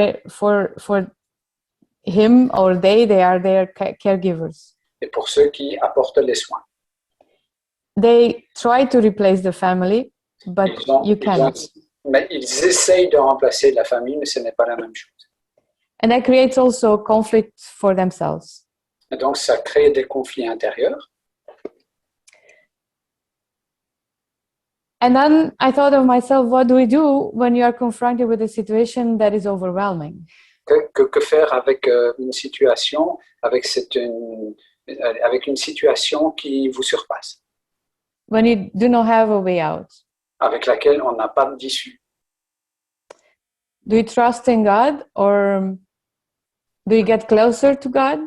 S1: him or they are their caregivers.
S3: Et pour ceux qui apportent les soins.
S1: They try to replace the family, but you cannot.
S3: Mais ils essayent de remplacer la famille, mais ce n'est pas la même chose.
S1: And that creates also conflict for themselves.
S3: Et donc, ça crée des conflits intérieurs.
S1: And then I thought of myself, what do we do when you are confronted with a situation that is overwhelming?
S3: Que faire avec une situation, avec une situation qui vous surpasse?
S1: When you do not have a way out?
S3: Avec laquelle on n'a pas d'issue.
S1: Do you trust in God, or do you get closer to God?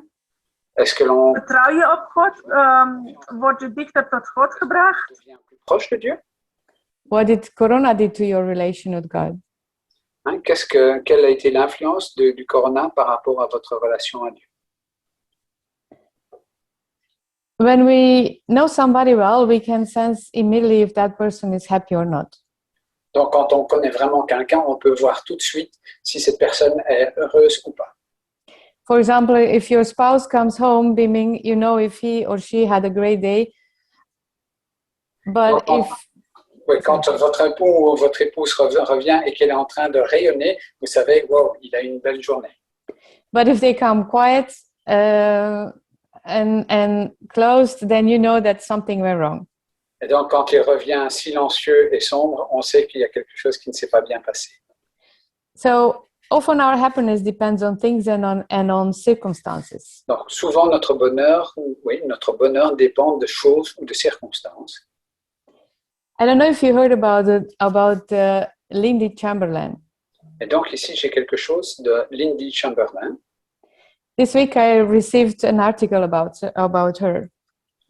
S3: Est-ce que l'on
S4: Vertrouw je op God? Word je dichter tot God gebracht?
S3: devient plus proche de Dieu?
S1: What did Corona do to your relation with God?
S3: Hein, quelle a été l'influence du corona par rapport à votre relation à Dieu?
S1: When we know somebody well, we can sense immediately if that person is happy or not.
S3: Donc, quand on connaît vraiment quelqu'un, on peut voir tout de suite si cette personne est heureuse ou pas.
S1: For example, if your spouse comes home beaming, you know if he or she had a great day. But
S3: quand votre époux ou votre épouse revient et qu'elle est en train de rayonner, vous savez, wow, il a eu une belle journée.
S1: But if they come quiet and closed, then you know that something went wrong.
S3: Et donc, quand il revient silencieux et sombre, on sait qu'il y a quelque chose qui ne s'est pas bien passé.
S1: So often our happiness depends on things and on circumstances.
S3: Donc, souvent notre bonheur dépend de choses ou de circonstances.
S1: I don't know if you heard about Lindy Chamberlain.
S3: Et donc ici, j'ai quelque chose de Lindy Chamberlain.
S1: This week I received an article about her.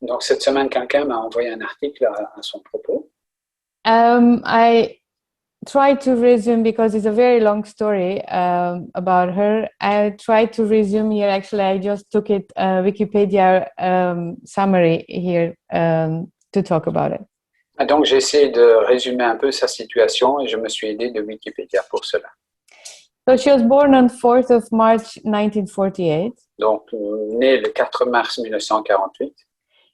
S3: Donc cette semaine, quelqu'un m'a envoyé un article à son propos.
S1: I try to resume because it's a very long story about her. I tried to resume here. Actually, I just took it Wikipedia summary here to talk about it.
S3: Et donc, j'ai essayé de résumer un peu sa situation et je me suis aidé de Wikipédia pour cela.
S1: So she was born on 4th of March 1948.
S3: Donc, née le 4 mars 1948.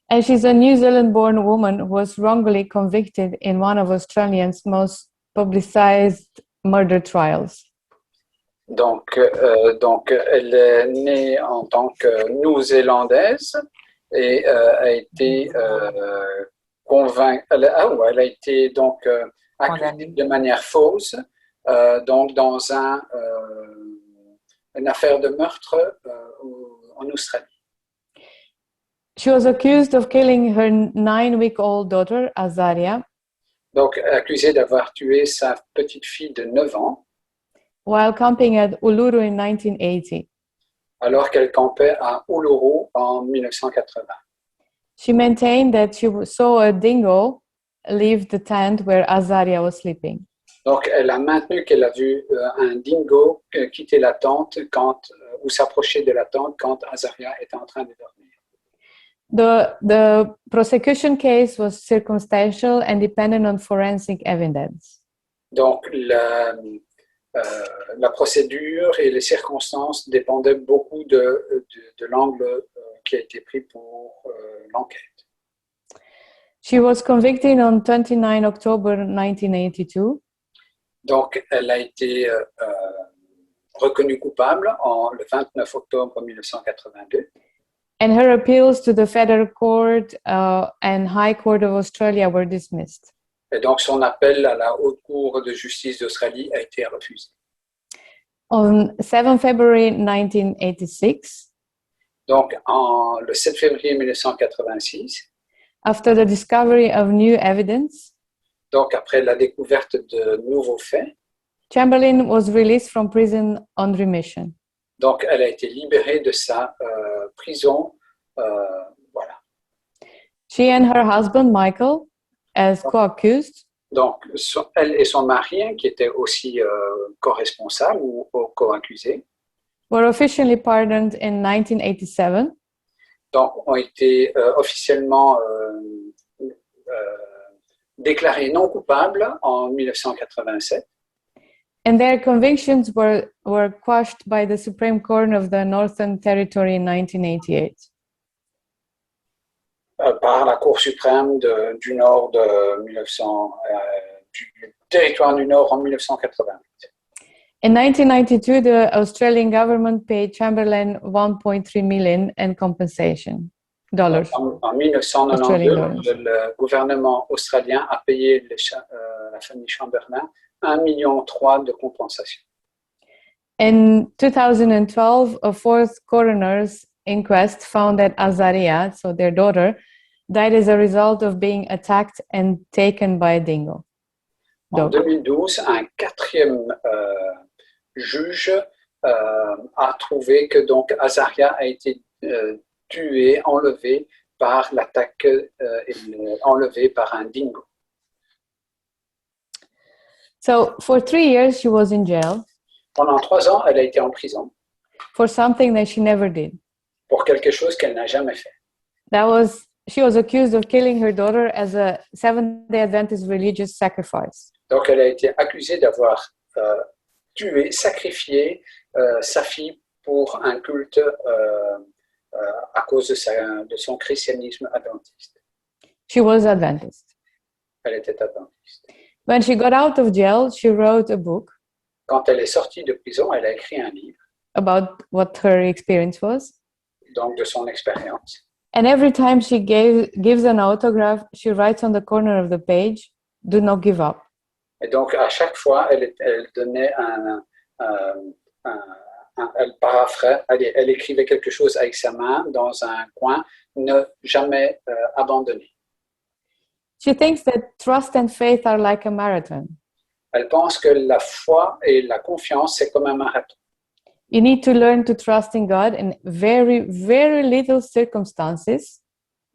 S1: And she's a New Zealand-born woman who was wrongly convicted in one of Australia's most publicized murder trials.
S3: Donc, elle est née en tant que Néo-Zélandaise et a été convaincue. Elle a été donc accusée de manière fausse, donc dans une affaire de meurtre en Australie.
S1: She was accused of killing her 9-week-old daughter, Azaria,
S3: Donc, accusée d'avoir tué sa petite fille de 9 ans,
S1: while camping at Uluru in 1980.
S3: alors qu'elle campait à Uluru en 1980.
S1: She maintained that she saw a dingo leave the tent where Azaria was sleeping.
S3: Donc, elle a maintenu qu'elle a vu un dingo quitter la tente ou s'approcher de la tente quand Azaria était en train de dormir.
S1: The prosecution case was circumstantial and depended on forensic evidence.
S3: Donc, la procédure et les circonstances dépendaient beaucoup de l'angle qui a été pris pour l'enquête.
S1: She was convicted on 29 October 1982.
S3: Donc, elle a été reconnue coupable le 29 octobre 1982.
S1: And her appeals to the Federal Court and High Court of Australia were dismissed.
S3: Et donc, son appel à la Haute Cour de justice d'Australie a été refusé.
S1: On 7 February 1986,
S3: Donc, le 7 février 1986,
S1: after the discovery of new evidence,
S3: donc après la découverte de nouveaux faits,
S1: Chamberlain was released from prison on remission.
S3: donc elle a été libérée de sa prison. Voilà.
S1: She and her husband, Michael, as co-accused,
S3: Donc, elle et son mari, qui étaient aussi co-responsables ou co-accusés,
S1: were officially pardoned in 1987.
S3: donc ont été officiellement déclarés non coupables en 1987.
S1: And their convictions were quashed by the Supreme Court of the Northern Territory in 1988.
S3: Par la Cour suprême du Nord du territoire du Nord en 1988.
S1: In 1992, the Australian government paid Chamberlain $1.3 million in compensation. Dollars.
S3: En 1992, le gouvernement australien a payé la famille Chamberlain 1,3 million de compensation.
S1: In 2012, a fourth coroner's inquest found that Azaria, so their daughter, died as a result of being attacked and taken by a dingo.
S3: En 2012, un quatrième juge a trouvé que donc Azaria a été tuée, enlevée par l'attaque, enlevée par un dingo.
S1: So for 3 years, she was in jail.
S3: Pendant 3 ans, elle a été en prison
S1: For something that she never did.
S3: pour quelque chose qu'elle n'a jamais fait.
S1: She was accused of killing her daughter as a Seventh-day Adventist religious sacrifice.
S3: Donc, elle a été accusée d'avoir tué, sacrifié sa fille pour un culte à cause de son christianisme adventiste.
S1: She was Adventist.
S3: Elle était adventiste.
S1: When she got out of jail, she wrote a book
S3: Quand elle est sortie de prison, elle a écrit un livre,
S1: about what her experience was.
S3: donc de son expérience.
S1: And every time she gives an autograph, she writes on the corner of the page, "Do not give up."
S3: Et donc, à chaque fois, elle donnait elle écrivait quelque chose avec sa main dans un coin, ne jamais abandonner.
S1: She thinks that trust and faith are like a marathon.
S3: Elle pense que la foi et la confiance, c'est comme un marathon.
S1: You need to learn to trust in God in very, very little circumstances.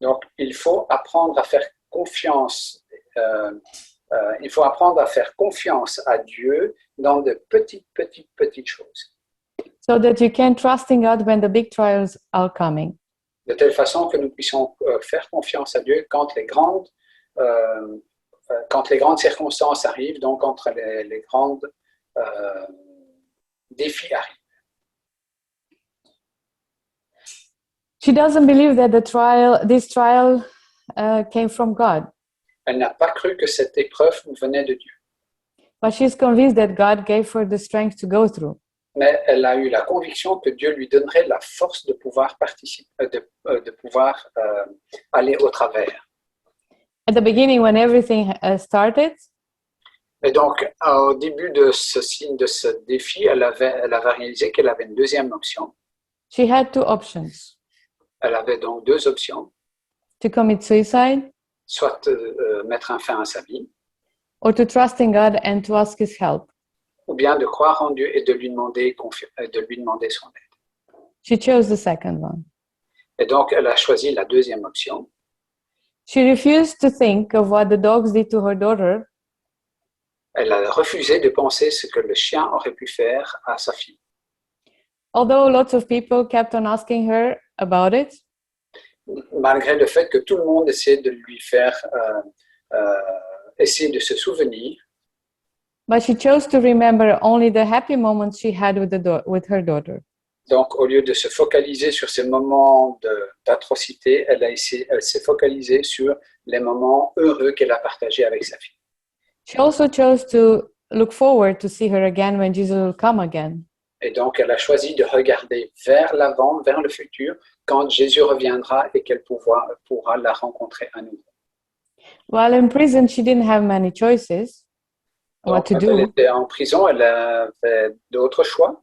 S3: Donc, il faut apprendre à faire confiance il faut apprendre à faire confiance à Dieu dans de petites choses.
S1: so that you can trust in God when the big trials are coming.
S3: De telle façon que nous puissions faire confiance à Dieu quand les grandes circonstances arrivent, donc quand les grandes défis arrivent.
S1: She doesn't believe that this trial came from God,
S3: Elle n'a pas cru que cette épreuve venait de Dieu,
S1: but she's convinced that God gave her the strength to go through.
S3: mais elle a eu la conviction que Dieu lui donnerait la force de pouvoir participer, de pouvoir aller au travers.
S1: At the beginning, when everything started,
S3: Et donc, au début de ce défi, elle avait réalisé qu'elle avait une deuxième option.
S1: she had two options:
S3: Elle avait donc deux options,
S1: to commit suicide
S3: soit mettre un fin à sa vie,
S1: or to trust in God and to ask His help.
S3: ou bien de croire en Dieu et de lui demander son aide.
S1: She chose the second one.
S3: Et donc, elle a choisi la deuxième option.
S1: She refused to think of what the dogs did to her daughter,
S3: Elle a refusé de penser ce que le chien aurait pu faire à sa fille.
S1: although lots of people kept on asking her about it.
S3: Malgré le fait que tout le monde essayait de lui faire essayer de se souvenir,
S1: But she chose to remember only the happy moments she had with her daughter.
S3: donc au lieu de se focaliser sur ces moments d'atrocité, elle s'est focalisée sur les moments heureux qu'elle a partagés avec sa fille.
S1: She also chose to look forward to see her again when Jesus will come again.
S3: Et donc elle a choisi de regarder vers l'avant, vers le futur, quand Jésus reviendra et qu'elle pourra la rencontrer à nouveau.
S1: While in prison, she didn't have many choices what
S3: Donc,
S1: to
S3: quand elle
S1: do,
S3: était en prison, elle avait d'autres choix.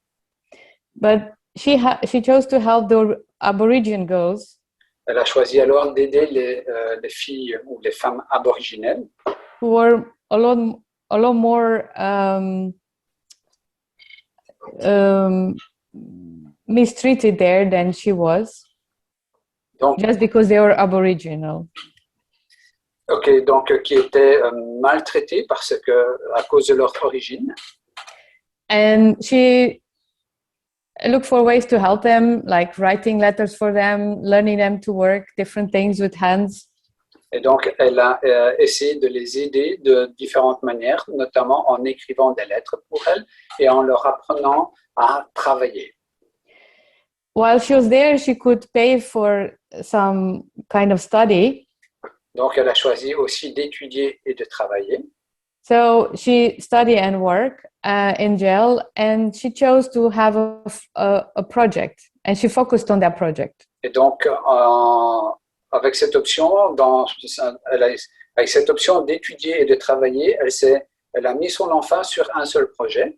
S1: but she chose to help the Aborigine girls
S3: Elle a choisi alors d'aider les filles ou les femmes aborigènes
S1: who were a lot more mistreated there than she was,
S3: donc,
S1: just because they were Aboriginal.
S3: qui étaient maltraitées à cause de leur origine.
S1: And she looked for ways to help them, like writing letters for them, learning them to work different things with hands.
S3: Et donc, elle a essayé de les aider de différentes manières, notamment en écrivant des lettres pour elles et en leur apprenant à travailler.
S1: While she was there, she could pay for some kind of study.
S3: Donc, elle a choisi aussi d'étudier et de travailler.
S1: So she studied and worked in jail, and she chose to have a project, and she focused on that project.
S3: Et donc, avec cette option, avec cette option d'étudier et de travailler, elle a mis son emphase sur un seul projet.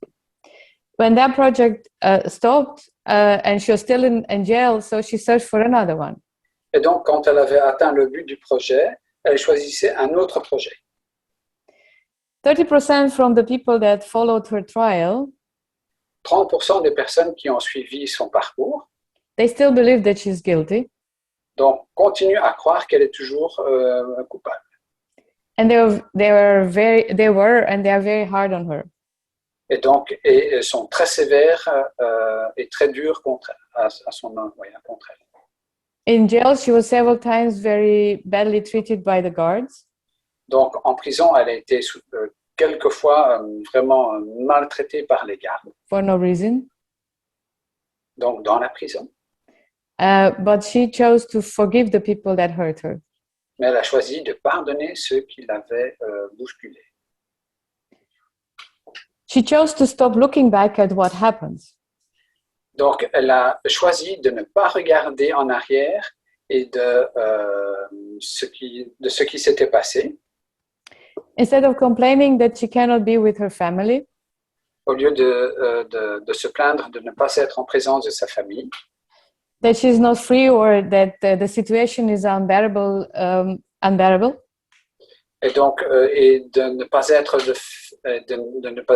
S1: When that project stopped, and she was still in jail, so she searched for another one.
S3: Et donc, quand elle avait atteint le but du projet, elle choisissait un autre projet.
S1: 30% from the people that followed her trial,
S3: 30% des personnes qui ont suivi son parcours,
S1: they still believe that she's guilty,
S3: donc continuent à croire qu'elle est toujours coupable.
S1: and they were and they are very hard on her.
S3: Et donc, elles sont très sévères et très dures contre elle.
S1: In jail, she was several times very badly treated by the guards.
S3: Donc, en prison, elle a été quelquefois vraiment maltraitée par les gardes.
S1: For no reason.
S3: Donc, dans la prison.
S1: But she chose to forgive the people that hurt her.
S3: Mais elle a choisi de pardonner ceux qui l'avaient bousculée.
S1: She chose to stop looking back at what happened.
S3: Donc, elle a choisi de ne pas regarder en arrière et de ce qui s'était passé.
S1: Instead of complaining that she cannot be with her family,
S3: Au lieu de se plaindre de ne pas être en présence de sa famille,
S1: that she's not free or that the situation is unbearable,
S3: et donc et de ne pas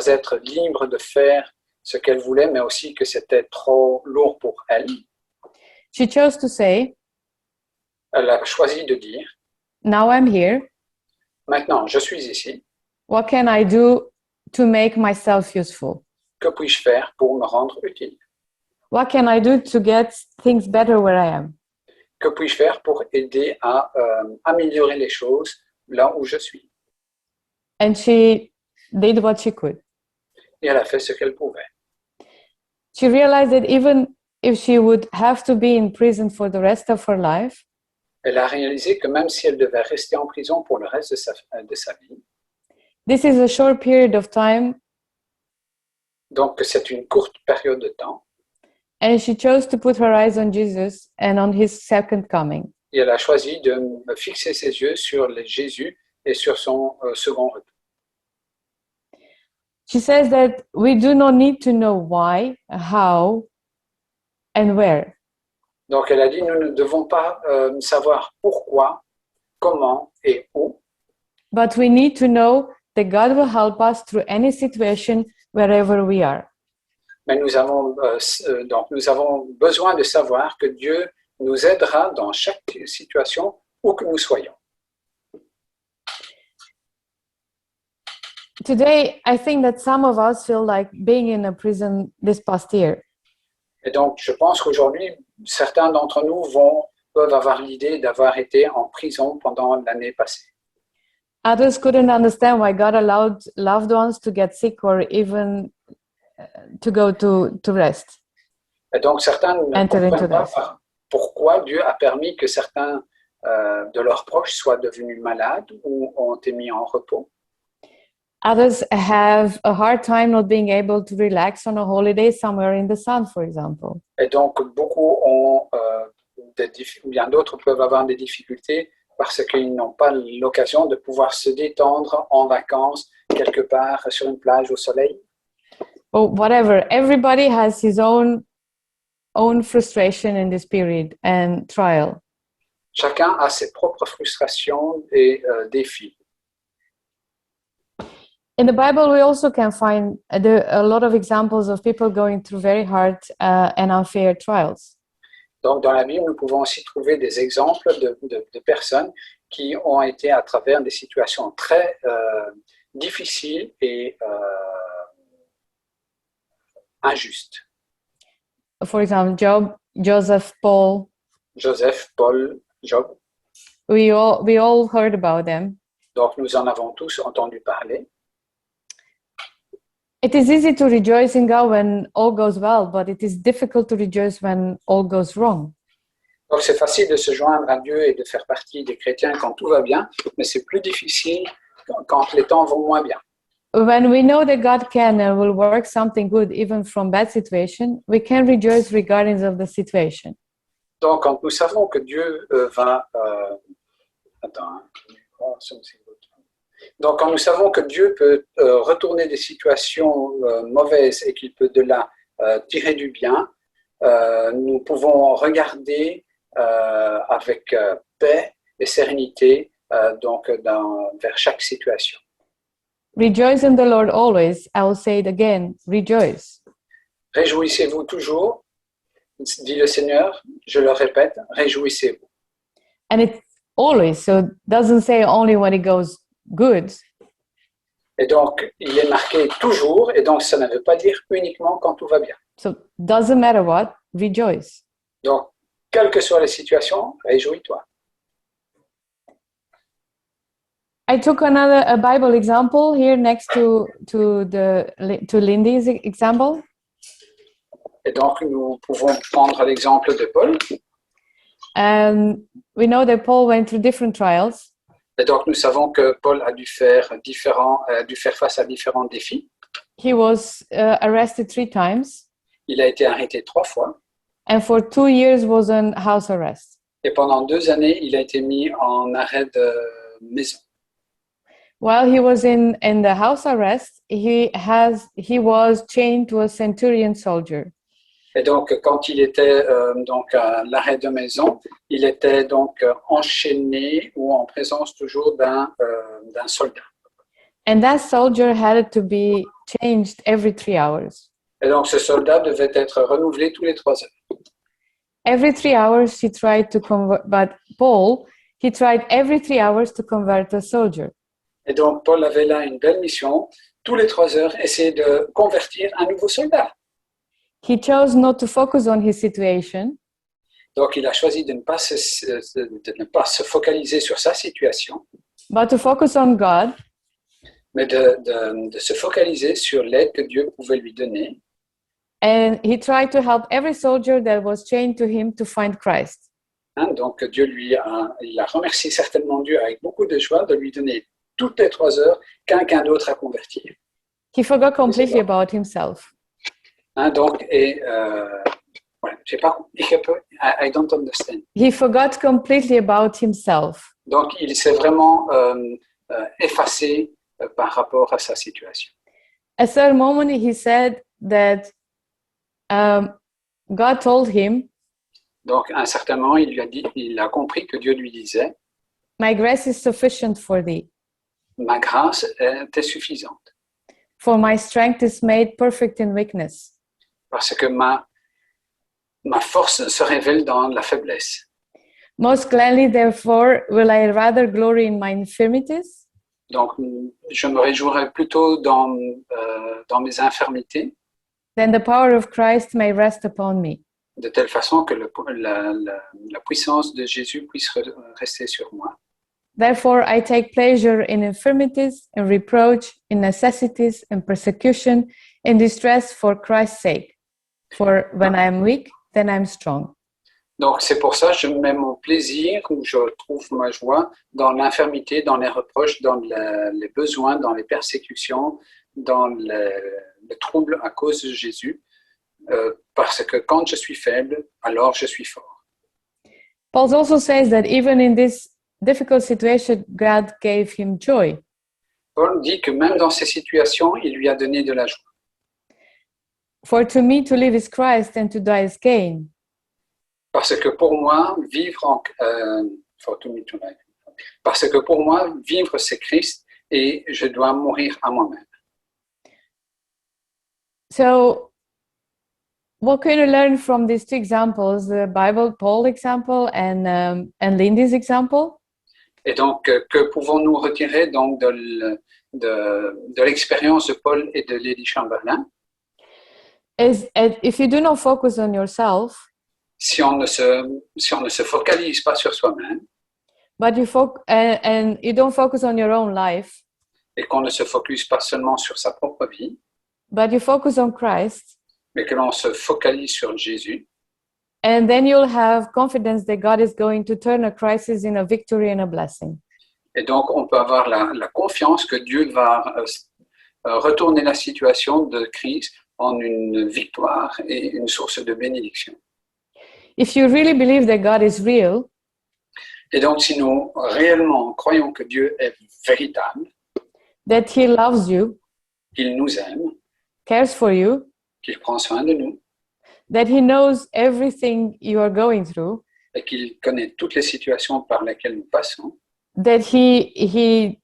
S3: être libre de faire ce qu'elle voulait, mais aussi que c'était trop lourd pour elle.
S1: she chose to say,
S3: Elle a choisi de dire,
S1: now I'm here,
S3: maintenant je suis ici,
S1: What can I do to make myself useful?
S3: Que puis-je faire pour me rendre utile?
S1: What can I do to get things better where I am?
S3: Que puis-je faire pour aider à améliorer les choses là où je suis?
S1: And she did what she could.
S3: Et elle a fait ce qu'elle pouvait.
S1: She realized that even if she would have to be in prison for the rest of her life,
S3: Elle a réalisé que même si elle devait rester en prison pour le reste de sa vie,
S1: this is a short period of time,
S3: donc c'est une courte période de temps,
S1: and she chose to put her eyes on Jesus and on his second coming.
S3: et elle a choisi de fixer ses yeux sur Jésus et sur son second retour.
S1: She says that we do not need to know why, how, and where.
S3: Donc elle a dit, nous ne devons pas savoir pourquoi, comment et où,
S1: But we need to know that God will help us through any situation wherever we are.
S3: mais nous avons besoin de savoir que Dieu nous aidera dans chaque situation où que nous soyons.
S1: Today, I think that some of us feel like being in a prison this past year.
S3: Et donc, je pense qu'aujourd'hui, certains d'entre nous peuvent avoir l'idée d'avoir été en prison pendant l'année passée.
S1: Others couldn't understand why God allowed loved ones to get sick or even to go to rest.
S3: Et donc, certains ne
S1: Enter into
S3: comprennent
S1: this.
S3: pas pourquoi Dieu a permis que certains de leurs proches soient devenus malades ou ont été mis en repos.
S1: Others have a hard time not being able to relax on a holiday somewhere in the sun, for example.
S3: Et donc, beaucoup ont bien d'autres peuvent avoir des difficultés parce qu'ils n'ont pas l'occasion de pouvoir se détendre en vacances quelque part sur une plage au soleil.
S1: Or whatever. Everybody has his own frustration in this period and trial.
S3: Chacun a ses propres frustrations et défis.
S1: In the Bible, we also can find a lot of examples of people going through very hard and unfair trials.
S3: Donc, dans la Bible, nous pouvons aussi trouver des exemples de personnes qui ont été à travers des situations très difficiles et injustes.
S1: For example, Job, Joseph, Paul.
S3: Joseph, Paul, Job.
S1: We all heard about them.
S3: Donc, nous en avons tous entendu parler.
S1: It is easy to rejoice in God when all goes well, but it is difficult to rejoice when all goes wrong.
S3: Donc, c'est facile de se joindre à Dieu et de faire partie des chrétiens quand tout va bien, mais c'est plus difficile quand les temps vont moins bien.
S1: When we know that God can and will work something good even from bad situation, we can rejoice regardless of the situation.
S3: Donc, quand nous savons que Dieu va... Donc, quand nous savons que Dieu peut retourner des situations mauvaises et qu'il peut de là tirer du bien, nous pouvons regarder avec paix et sérénité vers chaque situation.
S1: Rejoice in the Lord always. I will say it again. Rejoice.
S3: Réjouissez-vous toujours, dit le Seigneur. Je le répète, réjouissez-vous.
S1: And it's always, so it doesn't say only when it goes good.
S3: Et donc, il est marqué toujours, et donc ça ne veut pas dire uniquement quand tout va bien.
S1: So doesn't matter what, rejoice.
S3: Donc, quelles que soient les situations, réjouis-toi.
S1: I took a Bible example here next to Lindy's example.
S3: Et donc, nous pouvons prendre l'exemple de Paul.
S1: And we know that Paul went through different trials.
S3: Et donc, nous savons que Paul a dû faire face à différents défis.
S1: He was arrested 3 times.
S3: Il a été arrêté 3 fois.
S1: And for 2 years was on house arrest.
S3: Et pendant 2 années, il a été mis en arrêt de maison.
S1: While he was in the house arrest, he was chained to a centurion soldier.
S3: Et donc, quand il était à l'arrêt de maison, il était donc enchaîné ou en présence toujours d'un soldat.
S1: And that soldier had to be changed every 3 hours.
S3: Et donc, ce soldat devait être renouvelé tous les 3 heures.
S1: Every 3 hours, he tried to convert, but Paul, he tried every 3 hours to convert a soldier.
S3: Et donc, Paul avait là une belle mission. Tous les 3 heures, essayer de convertir un nouveau soldat.
S1: He chose not to focus on his situation,
S3: Donc, il a choisi de ne pas se focaliser sur sa situation,
S1: but to focus on God
S3: mais de se focaliser sur l'aide que Dieu pouvait lui donner.
S1: and he tried to help every soldier that was chained to him to find Christ.
S3: Hein, donc, il a remercié certainement Dieu avec beaucoup de joie de lui donner toutes les 3 heures quelqu'un d'autre à convertir.
S1: He forgot completely about himself.
S3: Hein, donc, ouais, j'ai pas, I don't understand.
S1: He forgot completely about himself.
S3: Donc, il s'est vraiment effacé par rapport à sa situation.
S1: At a certain moment, he said that God told him,
S3: Donc, à un certain moment, il a compris que Dieu lui disait,
S1: "My grace is sufficient for thee,
S3: ma grâce était suffisante,
S1: for my strength is made perfect in weakness."
S3: parce que ma force se révèle dans la faiblesse.
S1: Most gladly, therefore, will I rather glory in my infirmities,
S3: Donc, je me réjouirai plutôt dans mes infirmités,
S1: then the power of Christ may rest upon me.
S3: de telle façon que la puissance de Jésus puisse rester sur moi.
S1: Therefore, I take pleasure in infirmities, in reproach, in necessities, in persecution, in distress for Christ's sake. For when I am weak, then I am strong.
S3: Donc, c'est pour ça que je mets mon plaisir, ou je trouve ma joie dans l'infirmité, dans les reproches, dans les besoins, dans les persécutions, dans les troubles à cause de Jésus, parce que quand je suis faible, alors je suis fort.
S1: Paul also says that even in this difficult situation, God gave him joy.
S3: Paul dit que même dans ces situations, il lui a donné de la joie.
S1: For to me to live is Christ and to die is gain.
S3: Parce que pour moi, vivre c'est Christ et je dois mourir à moi-même.
S1: So, what can we learn from these two examples, the Bible, Paul example and Lindy's example?
S3: Et donc, que pouvons-nous retirer donc de l'expérience de Paul et de Lady Chamberlain?
S1: Is if you do not focus on yourself,
S3: Si on ne se focalise pas sur soi-même
S1: but and you don't focus on your own life,
S3: et qu'on ne se focus pas seulement sur sa propre vie,
S1: but you focus on Christ,
S3: mais que l'on se focalise sur Jésus,
S1: and then you'll have confidence that God is going to turn a crisis in a victory and a blessing.
S3: et donc on peut avoir la confiance que Dieu va retourner la situation de crise en une victoire et une source de bénédiction.
S1: If you really believe that God is real,
S3: Et donc, si nous réellement croyons que Dieu est véritable,
S1: that He loves you,
S3: qu'il nous aime,
S1: cares for you,
S3: qu'il prend soin de nous
S1: that He knows everything you are going through,
S3: et qu'il connaît toutes les situations par lesquelles nous passons,
S1: that He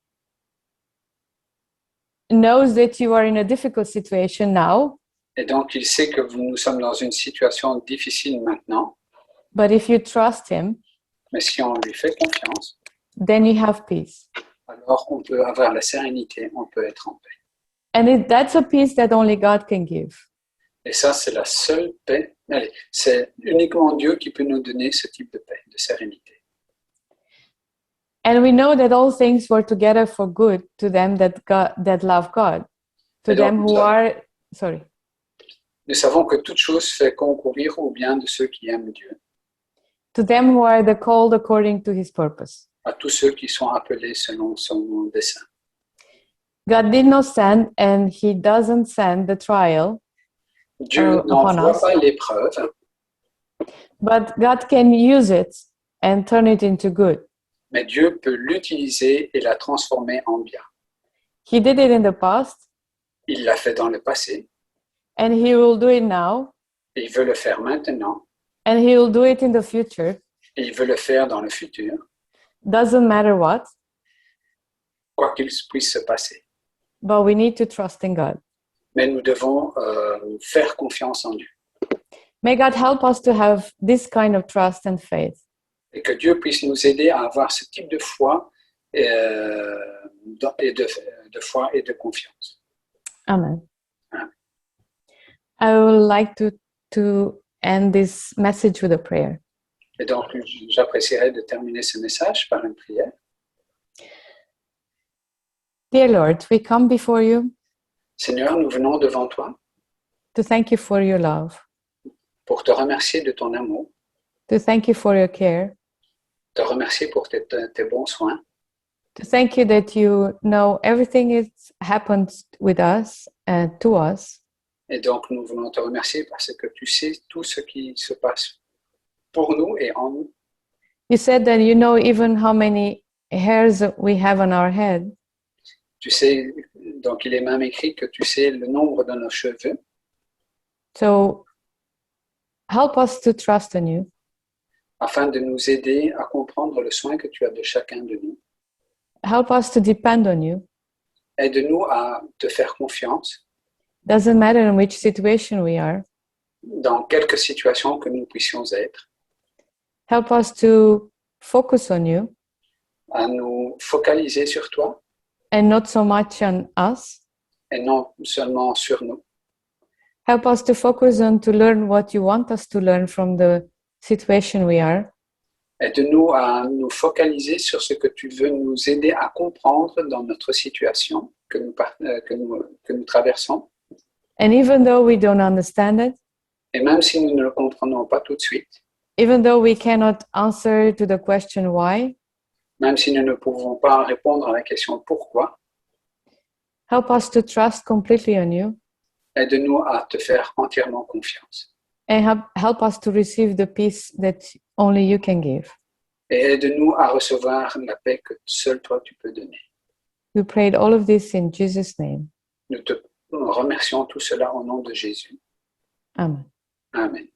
S1: knows that you are in a difficult situation now,
S3: et donc il sait que nous sommes dans une situation difficile maintenant,
S1: but if you trust Him,
S3: mais si on lui fait confiance,
S1: then you have peace.
S3: alors on peut avoir la sérénité, on peut être en paix.
S1: And that's a peace that only God can give.
S3: Et ça, c'est la seule paix. Allez, c'est uniquement Dieu qui peut nous donner ce type de paix, de sérénité.
S1: And we know that all things work together for good to them that love God, to
S3: Et donc,
S1: them who are, sorry,
S3: nous savons que toute chose fait concourir au bien de ceux qui aiment Dieu,
S1: to them who are the called according to His purpose.
S3: à tous ceux qui sont appelés selon son dessein.
S1: God did not send, and He doesn't send the trial,
S3: Dieu
S1: upon
S3: n'envoie
S1: us.
S3: pas l'épreuve,
S1: but God can use it and turn it into good.
S3: mais Dieu peut l'utiliser et la transformer en bien.
S1: He did it in the past,
S3: Il l'a fait dans le passé,
S1: and He will do it now,
S3: et il veut le faire maintenant,
S1: and He will do it in the future.
S3: et il veut le faire dans le futur,
S1: Doesn't matter what,
S3: quoi qu'il puisse se passer.
S1: but we need to trust in God.
S3: Mais nous devons faire confiance en Dieu.
S1: May God help us to have this kind of trust and faith.
S3: Et que Dieu puisse nous aider à avoir ce type de foi et de foi et de confiance.
S1: Amen.
S3: Amen.
S1: I would like to end this message with a prayer.
S3: Et donc, j'apprécierais de terminer ce message par une prière.
S1: Dear Lord, we come before you
S3: Seigneur, nous venons devant toi
S1: to thank you for your love,
S3: pour te remercier de ton amour,
S1: to thank you for your care,
S3: te remercier pour tes bons soins,
S1: to thank you that you know everything that happens with us and to us.
S3: et donc nous voulons te remercier parce que tu sais tout ce qui se passe pour nous et en nous.
S1: You said that you know even how many hairs we have on our head.
S3: Tu sais, donc il est même écrit que tu sais le nombre de nos cheveux.
S1: So help us to trust in you.
S3: Afin de nous aider à comprendre le soin que tu as de chacun de nous.
S1: Help us to depend on you.
S3: Aide-nous à te faire confiance
S1: Doesn't matter in which situation we are.
S3: dans quelque situation que nous puissions être,
S1: Help us to focus on you
S3: à nous focaliser sur toi
S1: and not so much on us.
S3: et non seulement sur nous.
S1: Help us to focus on to learn what you want us to learn from the situation we are.
S3: Aide-nous à nous focaliser sur ce que tu veux nous aider à comprendre dans notre situation que nous traversons.
S1: And even though we don't understand it,
S3: Et même si nous ne le comprenons pas tout de suite,
S1: even though we cannot answer to the question why,
S3: même si nous ne pouvons pas répondre à la question pourquoi,
S1: help us to trust completely on you
S3: aide-nous à te faire entièrement confiance.
S1: and help us to receive the peace that only you can give.
S3: Et aide-nous à recevoir la paix que seul toi tu peux donner.
S1: We prayed all of this in Jesus' name.
S3: Nous te remercions tout cela au nom de Jésus.
S1: Amen.
S3: Amen.